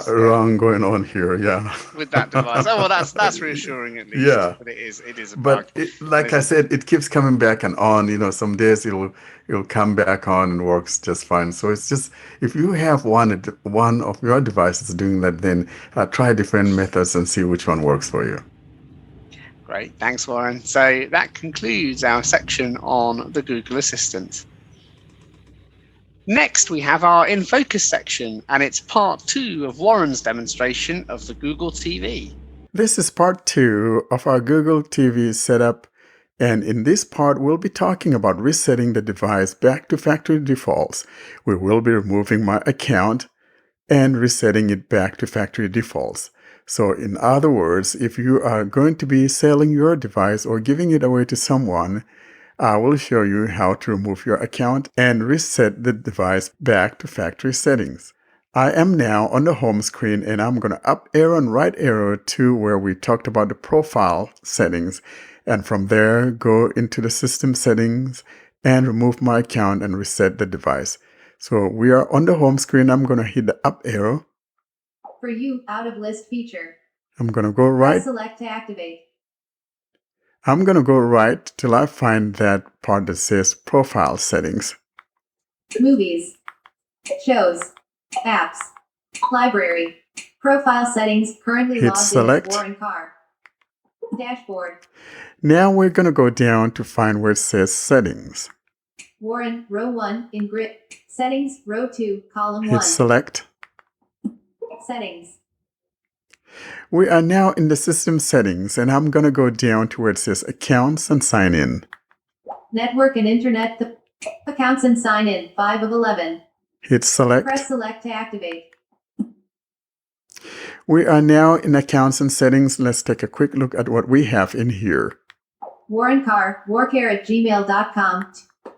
wrong going on here, yeah. With that device. Oh, well, that's reassuring at least. Yeah. But it is a bug. But like I said, it keeps coming back and on. Some days it'll come back on and works just fine. So it's just, if you have one of your devices doing that, then try different methods and see which one works for you. Great. Thanks, Warren. So that concludes our section on the Google Assistant. Next, we have our In Focus section, and it's part 2 of Warren's demonstration of the Google TV. This is part 2 of our Google TV setup, and in this part we'll be talking about resetting the device back to factory defaults. We will be removing my account and resetting it back to factory defaults. So in other words, if you are going to be selling your device or giving it away to someone, I will show you how to remove your account and reset the device back to factory settings. I am now on the home screen and I'm going to up arrow and right arrow to where we talked about the profile settings, and from there go into the system settings and remove my account and reset the device. So we are on the home screen. I'm going to hit the up arrow. For you, out of list feature. I'm going to go right. Press select to activate. I'm going to go right till I find that part that says profile settings. Movies, shows, apps, library, profile settings, currently Hit logged select. in as Warren Carr. Dashboard, Now we're going to go down to find where it says settings. Warren, row 1, in grid, settings, row 2, column 1. Hit select. Settings, We are now in the system settings, and I'm going to go down to where it says accounts and sign in. network and internet, accounts and sign in, 5 of 11. Hit select. Press select to activate. We are now in accounts and settings. Let's take a quick look at what we have in here. Warren Carr, warcare@gmail.com.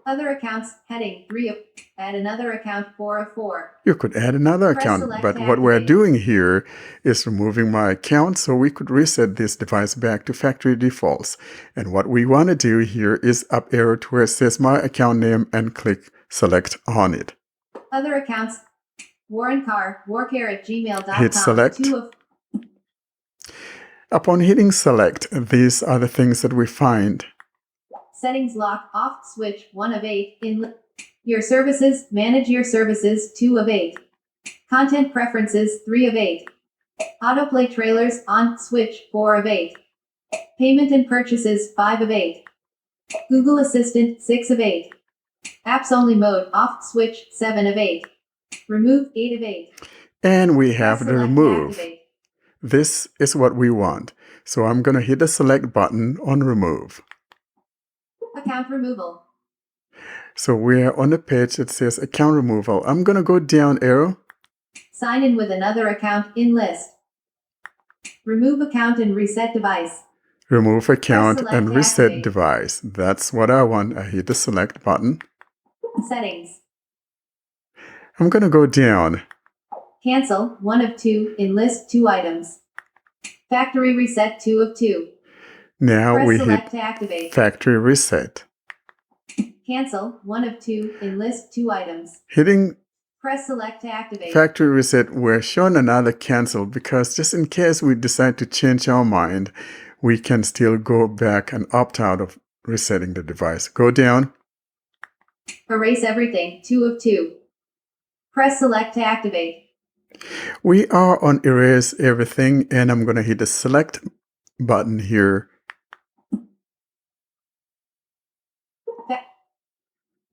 Other accounts, heading 3 of, add another account 4 of 4. You could add another Press account, select but to what we're activate. doing here is removing my account so we could reset this device back to factory defaults. And what we want to do here is up arrow to where it says my account name and click select on it. Other accounts, Warren Carr, warcare@gmail.com. Hit select. 2 of, Upon hitting select, these are the things that we find. settings lock, off switch, 1 of 8. In your services, manage your services, 2 of 8. Content preferences, 3 of 8. Autoplay trailers, on switch, 4 of 8. Payment and purchases, 5 of 8. Google Assistant, 6 of 8. Apps only mode, off switch, 7 of 8. Remove, 8 of 8. And we Press have the select to remove. activate. This is what we want. So I'm going to hit the select button on remove. Account removal. So we're on the page that says account removal. I'm going to go down arrow. Sign in with another account in list. Remove account and reset device. Remove account select and to reset activate. device. That's what I want. I hit the select button. Settings. I'm going to go down. Cancel, 1 of 2, in list 2 items. Factory reset, 2 of 2. Now Press we hit select to activate. factory reset. Cancel, 1 of 2, in list 2 items. Hitting Press select to activate. factory reset, we're shown another cancel because just in case we decide to change our mind, we can still go back and opt out of resetting the device. Go down. Erase everything, 2 of 2. Press select to activate. We are on erase everything, and I'm going to hit the select button here. Fa-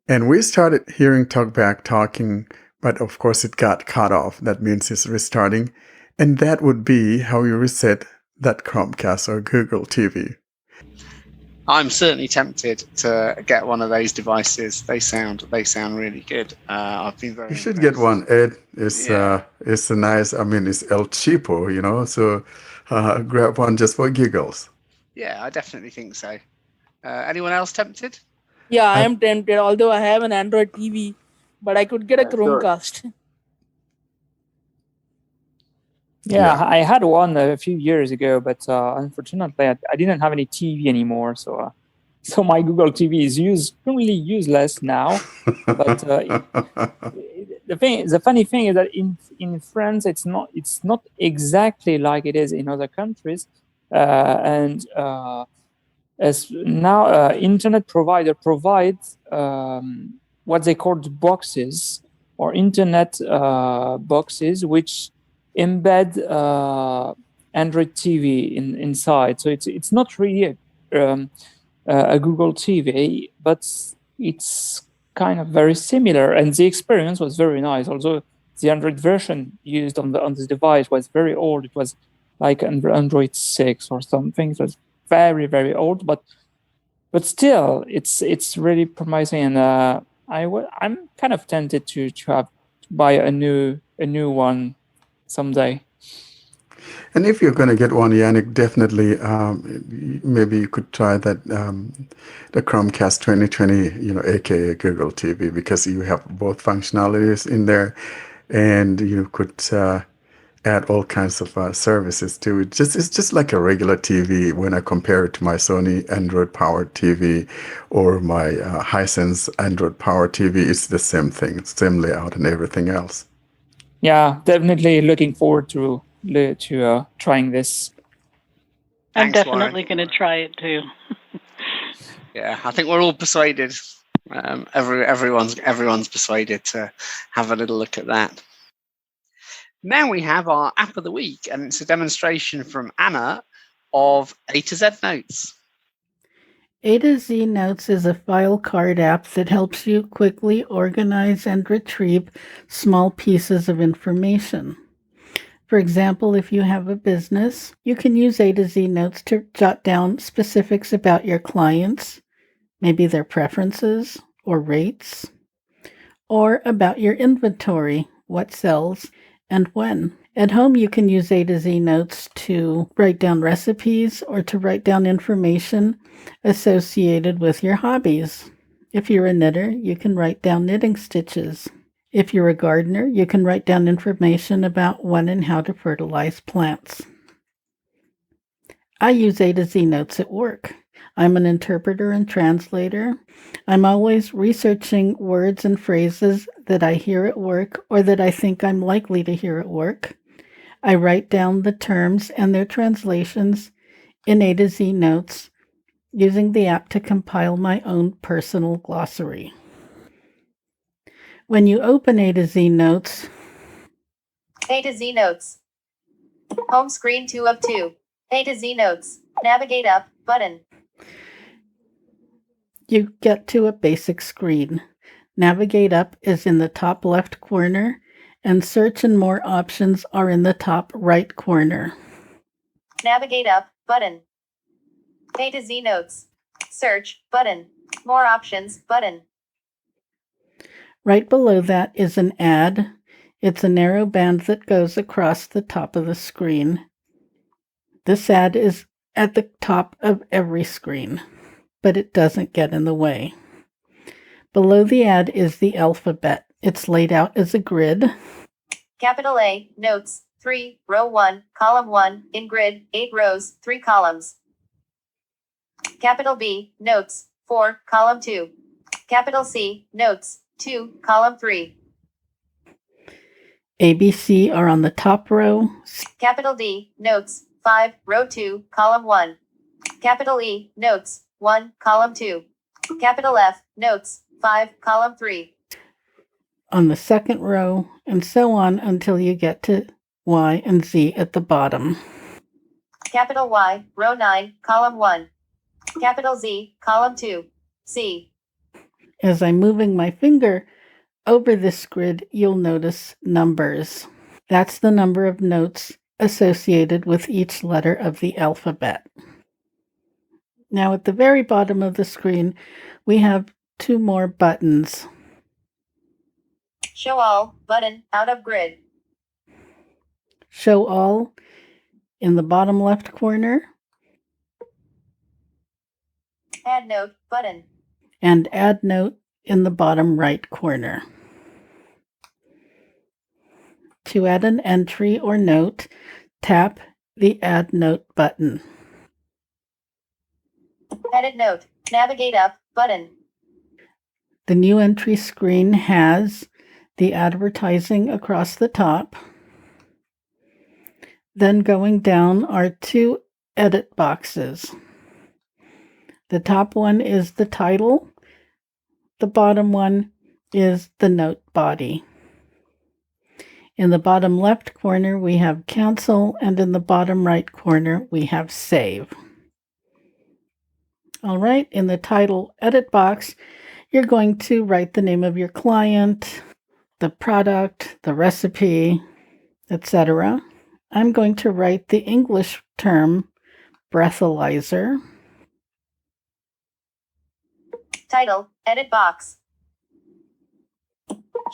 And we started hearing TalkBack talking, but of course it got cut off. That means it's restarting. And that would be how you reset that Chromecast or Google TV. I'm certainly tempted to get one of those devices. They sound really good. I've been very. You should get impressed. one, Ed. It's Yeah. it's a nice. I mean, it's El Cheapo, you know. So grab one just for giggles. Yeah, I definitely think so. Anyone else tempted? Yeah, I am tempted, although I have an Android TV, but I could get a Yeah, sure. Chromecast. Yeah, I had one a few years ago, but unfortunately, I didn't have any TV anymore. So, so my Google TV is currently useless now. But the funny thing is that in France, it's not exactly like it is in other countries, and as now internet provider provides what they call boxes or internet boxes, which embed Android TV inside. So it's not really a Google TV, but it's kind of very similar, and the experience was very nice. Although the Android version used on this device was very old, it was like Android 6 or something. So it's very, very old, but still, it's really promising, and I'm kind of tempted to buy a new one someday. And if you're going to get one, Yannick, definitely maybe you could try that the Chromecast 2020, aka Google TV, because you have both functionalities in there, and you could add all kinds of services to it. It's just like a regular TV when I compare it to my Sony Android powered TV or my Hisense Android powered TV. It's the same thing, same layout and everything else. Yeah, definitely looking forward to trying this. I'm Thanks, definitely going to try it too. Yeah, I think we're all persuaded. Everyone's persuaded to have a little look at that. Now we have our app of the week, and it's a demonstration from Anna of A to Z Notes. A to Z Notes is a file card app that helps you quickly organize and retrieve small pieces of information. For example, if you have a business, you can use A to Z Notes to jot down specifics about your clients, maybe their preferences or rates, or about your inventory, what sells, and when. At home, you can use A to Z Notes to write down recipes or to write down information associated with your hobbies. If you're a knitter, you can write down knitting stitches. If you're a gardener, you can write down information about when and how to fertilize plants. I use A to Z Notes at work. I'm an interpreter and translator. I'm always researching words and phrases that I hear at work or that I think I'm likely to hear at work. I write down the terms and their translations in A to Z Notes using the app to compile my own personal glossary. When you open A to Z Notes, A to Z Notes. Home screen 2 of 2. A to Z Notes. Navigate up button. you get to a basic screen. Navigate up is in the top left corner, and search and more options are in the top right corner. Navigate up button. A to Z Notes. Search button. More options button. Right below that is an ad. It's a narrow band that goes across the top of the screen. This ad is at the top of every screen, but it doesn't get in the way. Below the ad is the alphabet. It's laid out as a grid. Capital A, Notes, 3, row 1, column 1, in grid, 8 rows, 3 columns. Capital B, Notes, 4, column 2. Capital C, Notes, 2, column 3. ABC are on the top row. Capital D, Notes, 5, row 2, column 1. Capital E, Notes, 1, column 2. Capital F, Notes, 5, column 3. On the second row, and so on until you get to Y and Z at the bottom. Capital Y, row 9, column 1. Capital Z, column 2. C. As I'm moving my finger over this grid, you'll notice numbers. That's the number of notes associated with each letter of the alphabet. Now at the very bottom of the screen, we have 2 more buttons. Show all, button, out of grid. Show all in the bottom left corner, Add note, button. and add note in the bottom right corner. To add an entry or note, tap the Add Note button. Edit note, navigate up, button. The new entry screen has the advertising across the top. Then going down are 2 edit boxes. The top one is the title. The bottom one is the note body. In the bottom left corner, we have cancel, and in the bottom right corner, we have save. All right, in the title edit box, you're going to write the name of your client, the product, the recipe, etc. I'm going to write the English term breathalyzer. Title, edit box.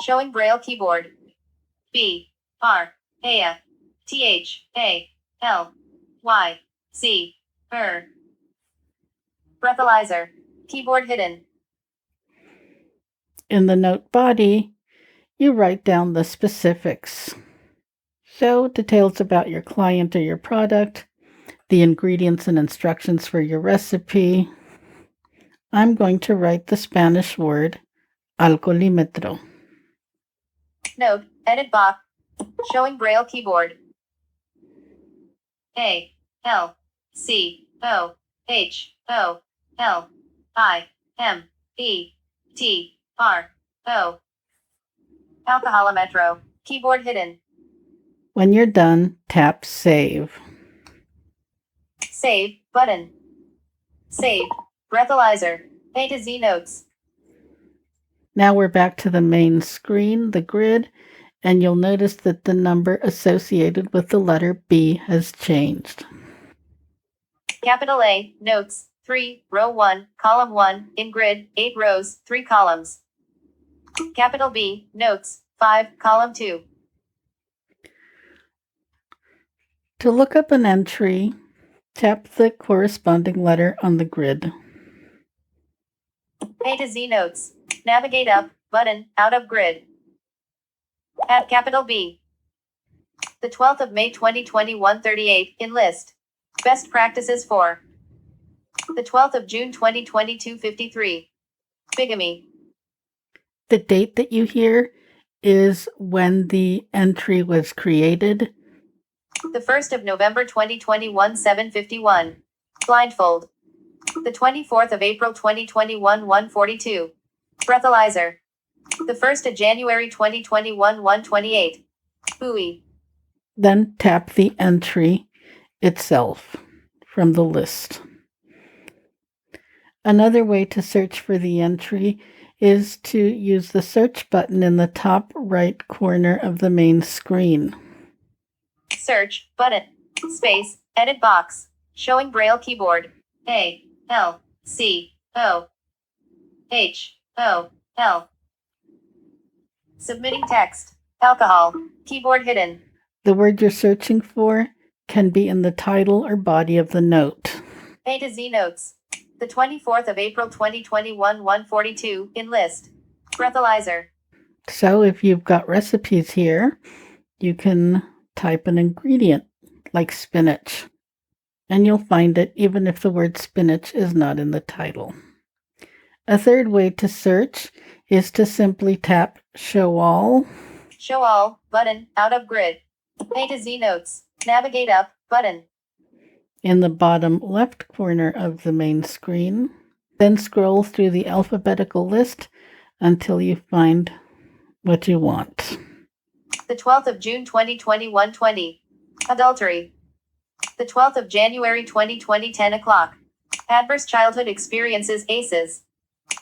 Showing Braille keyboard. B R A T H A L Y C breathalyzer. Keyboard hidden. In the note body, you write down the specifics. So, details about your client or your product, the ingredients and instructions for your recipe. I'm going to write the Spanish word alcoholímetro. Note, edit box. Showing Braille keyboard. A L C O H O L I M E T R O. Alcoholometro. Keyboard hidden. When you're done, tap Save. Save button. Save. Breathalyzer. A to Z notes. Now we're back to the main screen, the grid, and you'll notice that the number associated with the letter B has changed. Capital A, notes, 3, row 1, column 1, in grid, 8 rows, 3 columns. Capital B, notes, 5, column 2. To look up an entry, tap the corresponding letter on the grid. A to Z notes. Navigate up, button, out of grid. At capital B. The 12th of May 2021 38, in list. Best practices for. The 12th of June 2022 53. Bigamy. The date that you hear is when the entry was created. The 1st of November 2021 7:51. Blindfold. The 24th of April 2021 1:42. Breathalyzer. The 1st of January 2021 1:28. Buoy. Then tap the entry itself from the list. Another way to search for the entry is to use the search button in the top right corner of the main screen. Search button. Space. Edit box. Showing Braille keyboard. A L C O H O L. Submitting text. Alcohol. Keyboard hidden. The word you're searching for can be in the title or body of the note. A to Z notes. The 24th of April 2021 1:42, in list. Breathalyzer. So if you've got recipes here, you can type an ingredient like spinach, and you'll find it even if the word spinach is not in the title. A third way to search is to simply tap Show All. Show all, button, out of grid. A to Z notes. Navigate up, button. In the bottom left corner of the main screen. Then scroll through the alphabetical list until you find what you want. The 12th of June 2021 20. Adultery. The 12th of January 2020 10 o'clock. Adverse childhood experiences ACEs.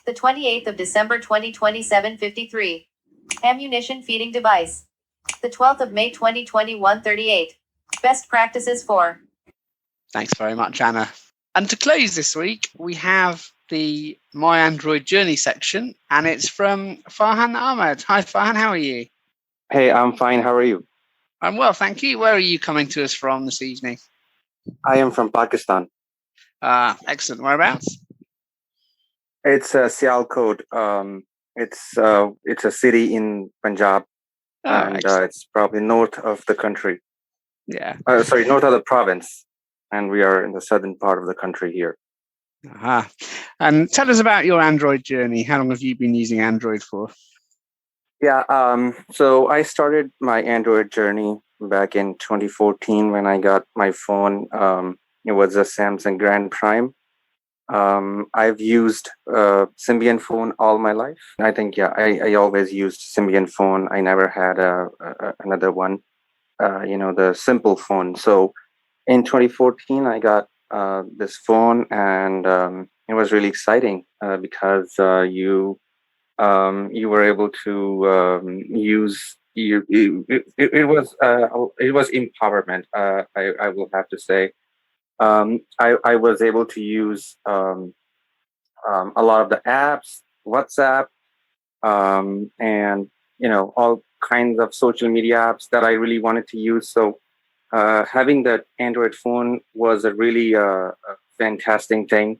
The 28th of December 2020 7:53. Ammunition feeding device. The 12th of May 2021 38. Best practices for. Thanks very much, Anna. And to close this week, we have the My Android Journey section, and it's from Farhan Ahmed. Hi, Farhan, how are you? Hey, I'm fine. How are you? I'm well, thank you. Where are you coming to us from this evening? I am from Pakistan. Excellent. Whereabouts? It's Sialkot. It's a city in Punjab, and it's probably north of the country. Yeah. North of the province, and we are in the southern part of the country here. And tell us about your Android journey. How long have you been using Android for? Yeah. So I started my Android journey back in 2014 when I got my phone. It was a Samsung Grand Prime. I've used Symbian phone all my life. I think, I always used Symbian phone. I never had another one, the simple phone. So in 2014, I got this phone, and it was really exciting because you were able to use it was empowerment. I will have to say. I was able to use a lot of the apps, WhatsApp, and all kinds of social media apps that I really wanted to use. So having that Android phone was a really fantastic thing.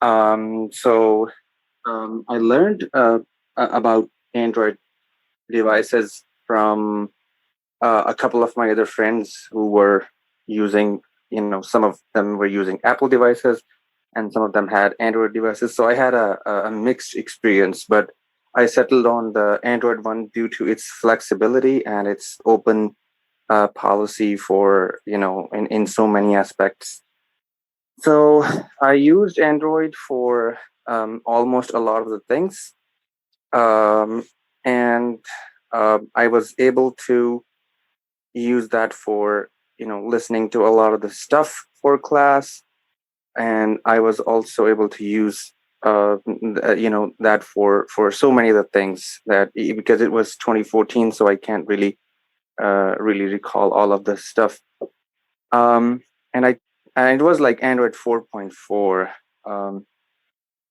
So I learned about Android devices from a couple of my other friends who were using, some of them were using Apple devices and some of them had Android devices. So I had a mixed experience, but I settled on the Android one due to its flexibility and its open policy for, in so many aspects. So I used Android for almost a lot of the things. Um, and I was able to use that for listening to a lot of the stuff for class, and I was also able to use that for so many of the things that because it was 2014, so I can't really recall all of the stuff. um and it was like Android 4.4.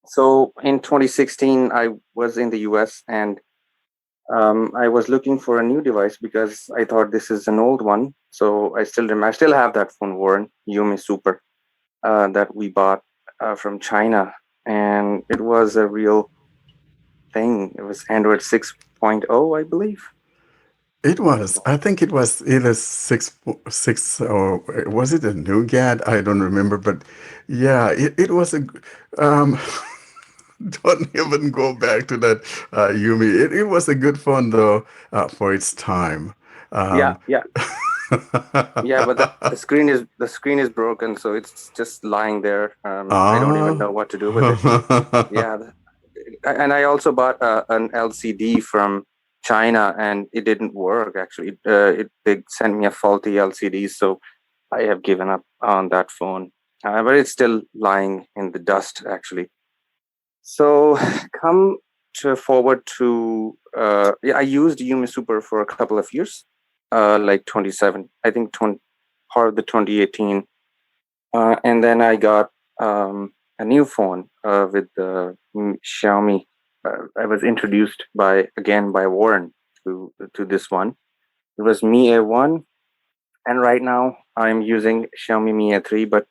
So in 2016 I was in the US, and I was looking for a new device because I thought this is an old one. So I still have that phone, Warren, Yumi Super, that we bought from China, and it was a real thing. It was Android 6.0, I believe. It was. I think it was either six or was it a nougat? I don't remember, but yeah, it was um don't even go back to that, Yumi. It was a good phone though, for its time. Yeah, Um, yeah, yeah. But the screen is broken, so it's just lying there. I don't even ah, know what to do with it. Yeah, and I also bought an LCD from China, and it didn't work. Actually, they sent me a faulty LCD, so I have given up on that phone. But it's still lying in the dust, actually. So, come to forward to yeah, I used Yumi Super for a couple of years, like 27, I think 20, part of the 2018, and then I got a new phone with the Xiaomi. I was introduced by Warren to this one. It was Mi A1, and right now I'm using Xiaomi Mi A3, but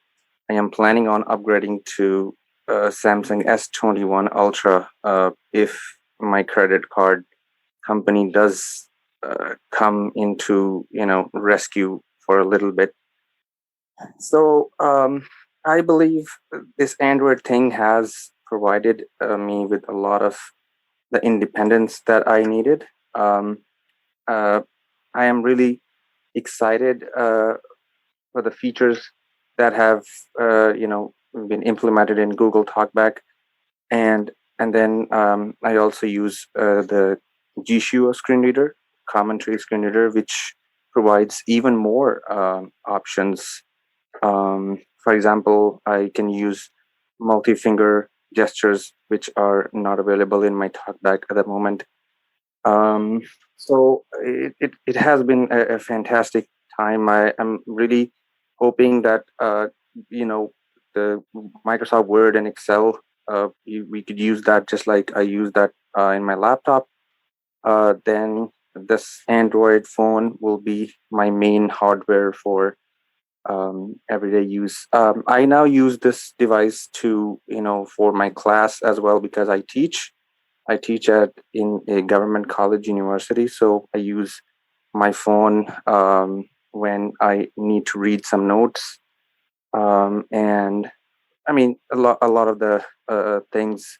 I am planning on upgrading to Samsung S21 Ultra if my credit card company does come into rescue for a little bit. So I believe this Android thing has provided me with a lot of the independence that I needed. Um, uh, I am really excited for the features that have been implemented in Google Talkback, and then I also use the Jishu screen reader, commentary screen reader, which provides even more options. For example, I can use multi-finger gestures, which are not available in my talkback at the moment. Um, so it has been a fantastic time. I am really hoping that the Microsoft Word and Excel, we could use that just like I use that in my laptop. Then this Android phone will be my main hardware for everyday use. I now use this device to for my class as well because I teach. I teach at in a government college university, so I use my phone when I need to read some notes. And I mean, a lot of the things,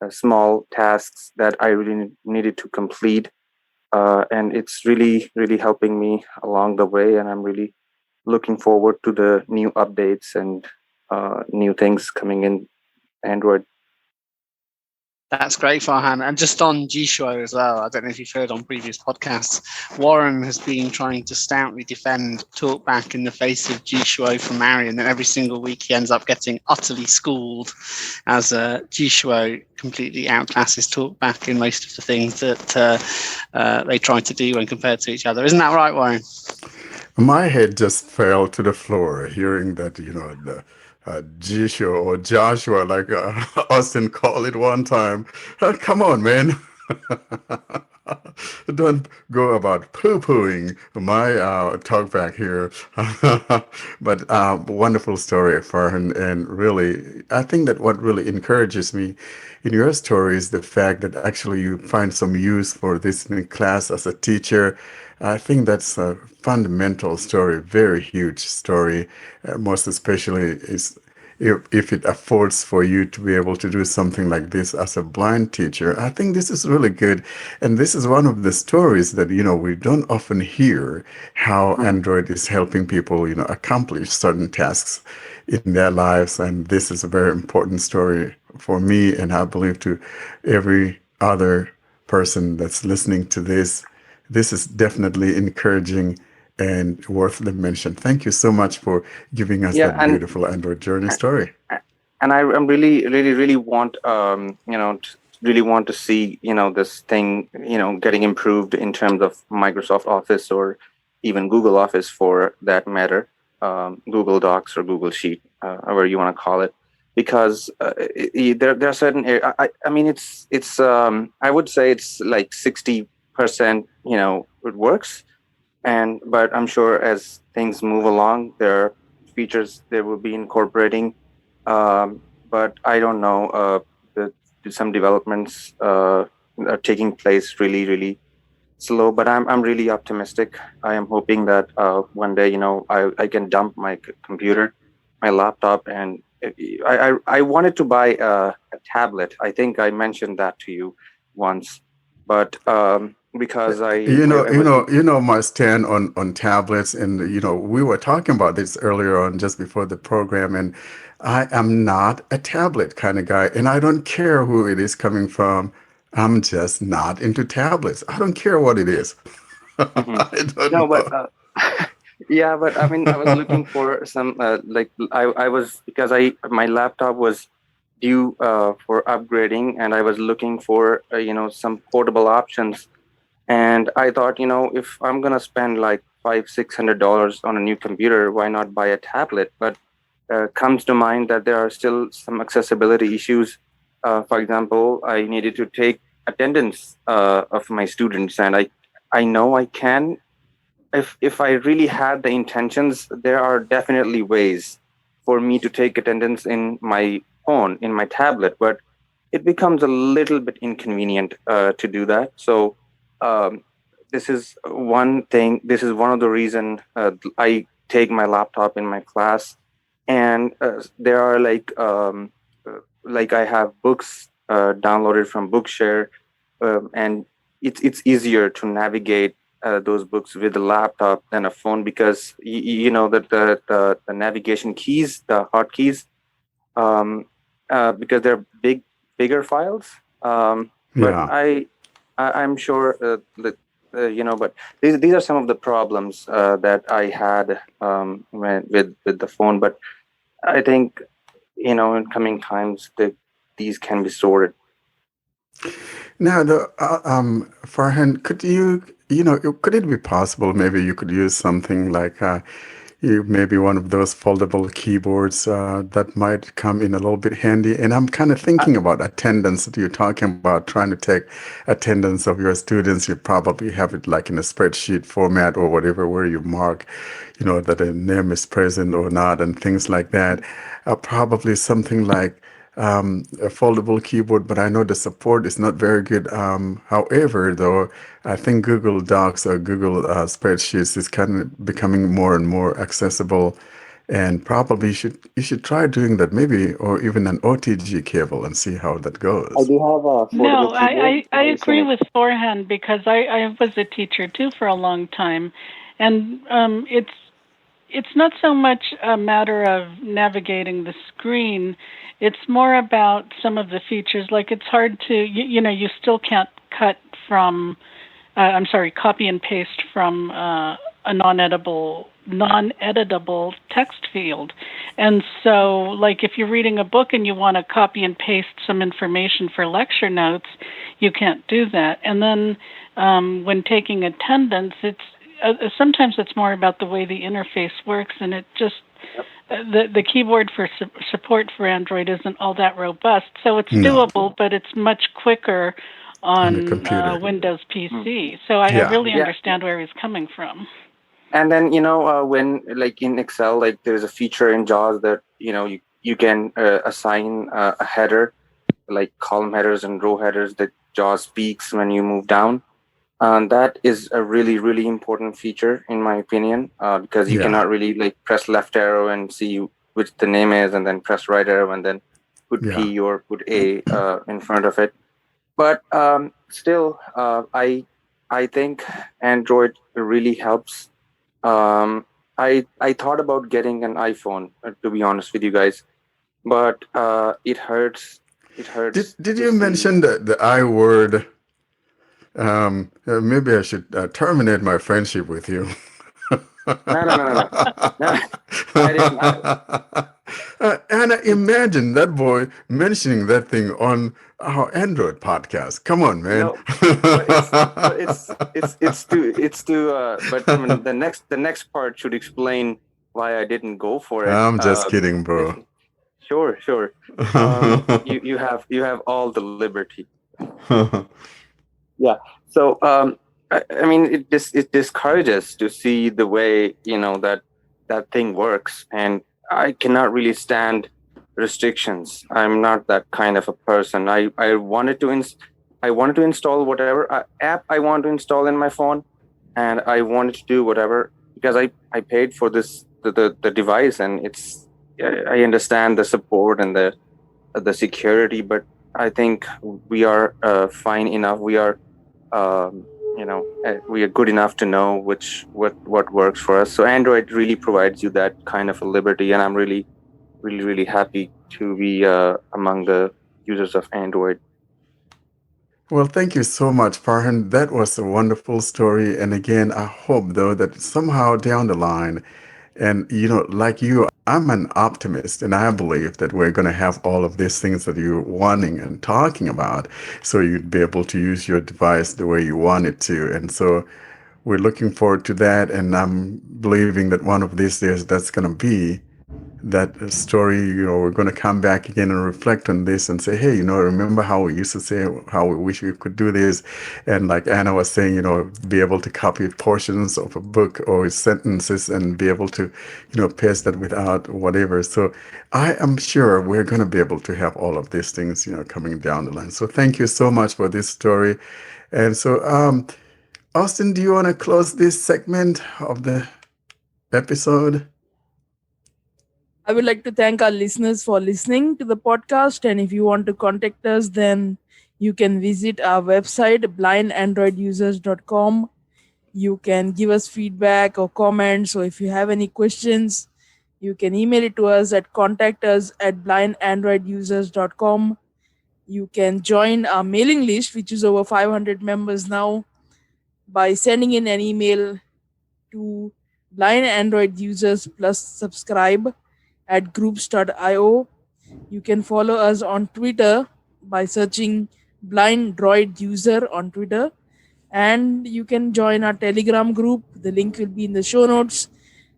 small tasks that I really needed to complete, and it's really helping me along the way. And I'm really looking forward to the new updates and new things coming in Android. That's great, Farhan. And just on G-Show as well, I don't know if you've heard on previous podcasts, Warren has been trying to stoutly defend Talkback in the face of G-Show from Marion, and every single week he ends up getting utterly schooled as G-Show completely outclasses Talkback in most of the things that they try to do when compared to each other. Isn't that right, Warren? My head just fell to the floor hearing that, the Joshua or Joshua, like Austin called it one time. Come on, man. Don't go about poo-pooing my talk back here. But wonderful story, Farhan. And really, I think that what really encourages me in your story is the fact that actually you find some use for this in class as a teacher. I think that's a fundamental story, very huge story. Most especially is if it affords for you to be able to do something like this as a blind teacher. I think this is really good. And this is one of the stories that, we don't often hear how Android is helping people, accomplish certain tasks in their lives. And this is a very important story for me, and I believe to every other person that's listening to this. This is definitely encouraging and worth the mention. Thank you so much for giving us Yeah, that beautiful Android journey story. and I'm really want really want to see this thing getting improved in terms of Microsoft Office or even Google Office for that matter, Google Docs or Google Sheet, however you want to call it, because there are certain I mean it's I would say it's like 60% it works, but I'm sure as things move along there are features they will be incorporating, but I don't know. Some developments are taking place really slow, but I'm really optimistic. I am hoping that one day I can dump my computer, my laptop, and I wanted to buy a tablet. I think I mentioned that to you once, but because My stand on tablets, and we were talking about this earlier on just before the program, and I am not a tablet kind of guy, and I don't care who it is coming from. I'm just not into tablets. I don't care what it is. I don't no, but know. yeah, but I mean, I was looking for some like I was because my laptop was due for upgrading, and I was looking for some portable options. And I thought, if I'm gonna spend like $500-600 on a new computer, why not buy a tablet? But comes to mind that there are still some accessibility issues. For example, I needed to take attendance of my students, and I know I can. If I really had the intentions, there are definitely ways for me to take attendance in my phone, in my tablet, but it becomes a little bit inconvenient to do that. So this is one thing. This is one of the reason I take my laptop in my class, and there are like I have books downloaded from Bookshare, and it's easier to navigate those books with a laptop than a phone, because you know that the navigation keys, the hotkeys, because they're bigger files. But Yeah. I'm sure that but these are some of the problems that I had with the phone. But I think in coming times these can be sorted. Now, Farhan, could it be possible maybe you could use something like maybe one of those foldable keyboards that might come in a little bit handy? And I'm kind of thinking about attendance that you're talking about, trying to take attendance of your students. You probably have it like in a spreadsheet format or whatever, where you mark, that a name is present or not, and things like that. Probably something like a foldable keyboard, but I know the support is not very good. However, though, I think Google Docs or Google Spreadsheets is kind of becoming more and more accessible, and probably you should try doing that, maybe, or even an OTG cable, and see how that I goes. do have a No, foldable keyboard. I I've seen agree it. with Forehand because I was a teacher too for a long time. And it's it's not so much a matter of navigating the screen. It's more about some of the features. Like it's hard to, you still can't cut from, copy and paste from a non-editable text field. And so, like if you're reading a book and you want to copy and paste some information for lecture notes, you can't do that. And then when taking attendance, sometimes it's more about the way the interface works, and it just the keyboard for support for Android isn't all that robust. So it's doable, but it's much quicker on Windows PC. So I really understand where he's coming from. And then when like in Excel, like there's a feature in JAWS that you can assign a header, like column headers and row headers that JAWS speaks when you move down. That is a really, really important feature in my opinion, because you cannot really like press left arrow and see which the name is, and then press right arrow and then put P or put A in front of it. But still, I think Android really helps. I thought about getting an iPhone, to be honest with you guys, but it hurts. It hurts. Did you mention the I word? Maybe I should terminate my friendship with you. No. I didn't. And imagine that boy mentioning that thing on our Android podcast. Come on, man. No, it's to. But I mean, the next part should explain why I didn't go for it. I'm just kidding, bro. Sure. You have all the liberty. Yeah. So I mean, it discourages to see the way that thing works, and I cannot really stand restrictions. I'm not that kind of a person. I wanted to install whatever app I want to install in my phone, and I wanted to do whatever because I paid for the device, and I understand the support and the security, but I think we are fine enough. We are we are good enough to know what works for us. So Android really provides you that kind of a liberty, and I'm really, really, really happy to be among the users of Android. Well, thank you so much, Farhan. That was a wonderful story. And again, I hope, though, that somehow down the line, and like you, I'm an optimist, and I believe that we're going to have all of these things that you're wanting and talking about, so you'd be able to use your device the way you want it to. And so we're looking forward to that, and I'm believing that one of these days that's going to be that story. We're going to come back again and reflect on this and say, hey, remember how we used to say how we wish we could do this? And like Anna was saying, be able to copy portions of a book or sentences and be able to, paste that without whatever. So I am sure we're going to be able to have all of these things, coming down the line. So thank you so much for this story. And so, Austin, do you want to close this segment of the episode? I would like to thank our listeners for listening to the podcast. And if you want to contact us, then you can visit our website, blindandroidusers.com. You can give us feedback or comments. Or if you have any questions, you can email it to us at contactus@blindandroidusers.com. You can join our mailing list, which is over 500 members now, by sending in an email to blind Android users plus subscribe at groups.io. You can follow us on Twitter by searching blind droid user on Twitter, and you can join our Telegram group. The link will be in the show notes.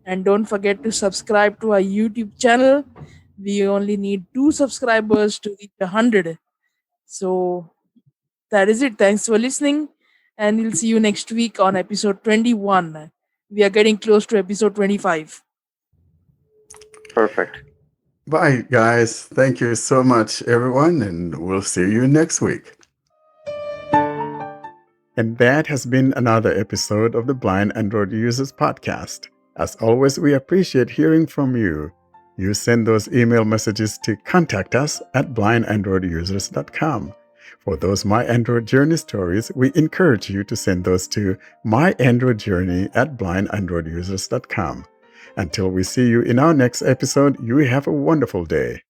And don't forget to subscribe to our YouTube channel. We only need 2 subscribers to reach 100. So that is it. Thanks for listening, and we'll see you next week on episode 21. We are getting close to episode 25. Perfect. Bye, guys. Thank you so much, everyone, and we'll see you next week. And that has been another episode of the Blind Android Users Podcast. As always, we appreciate hearing from you. You send those email messages to contact us at blindandroidusers.com. For those My Android Journey stories, we encourage you to send those to myandroidjourney@blindandroidusers.com. Until we see you in our next episode, you have a wonderful day.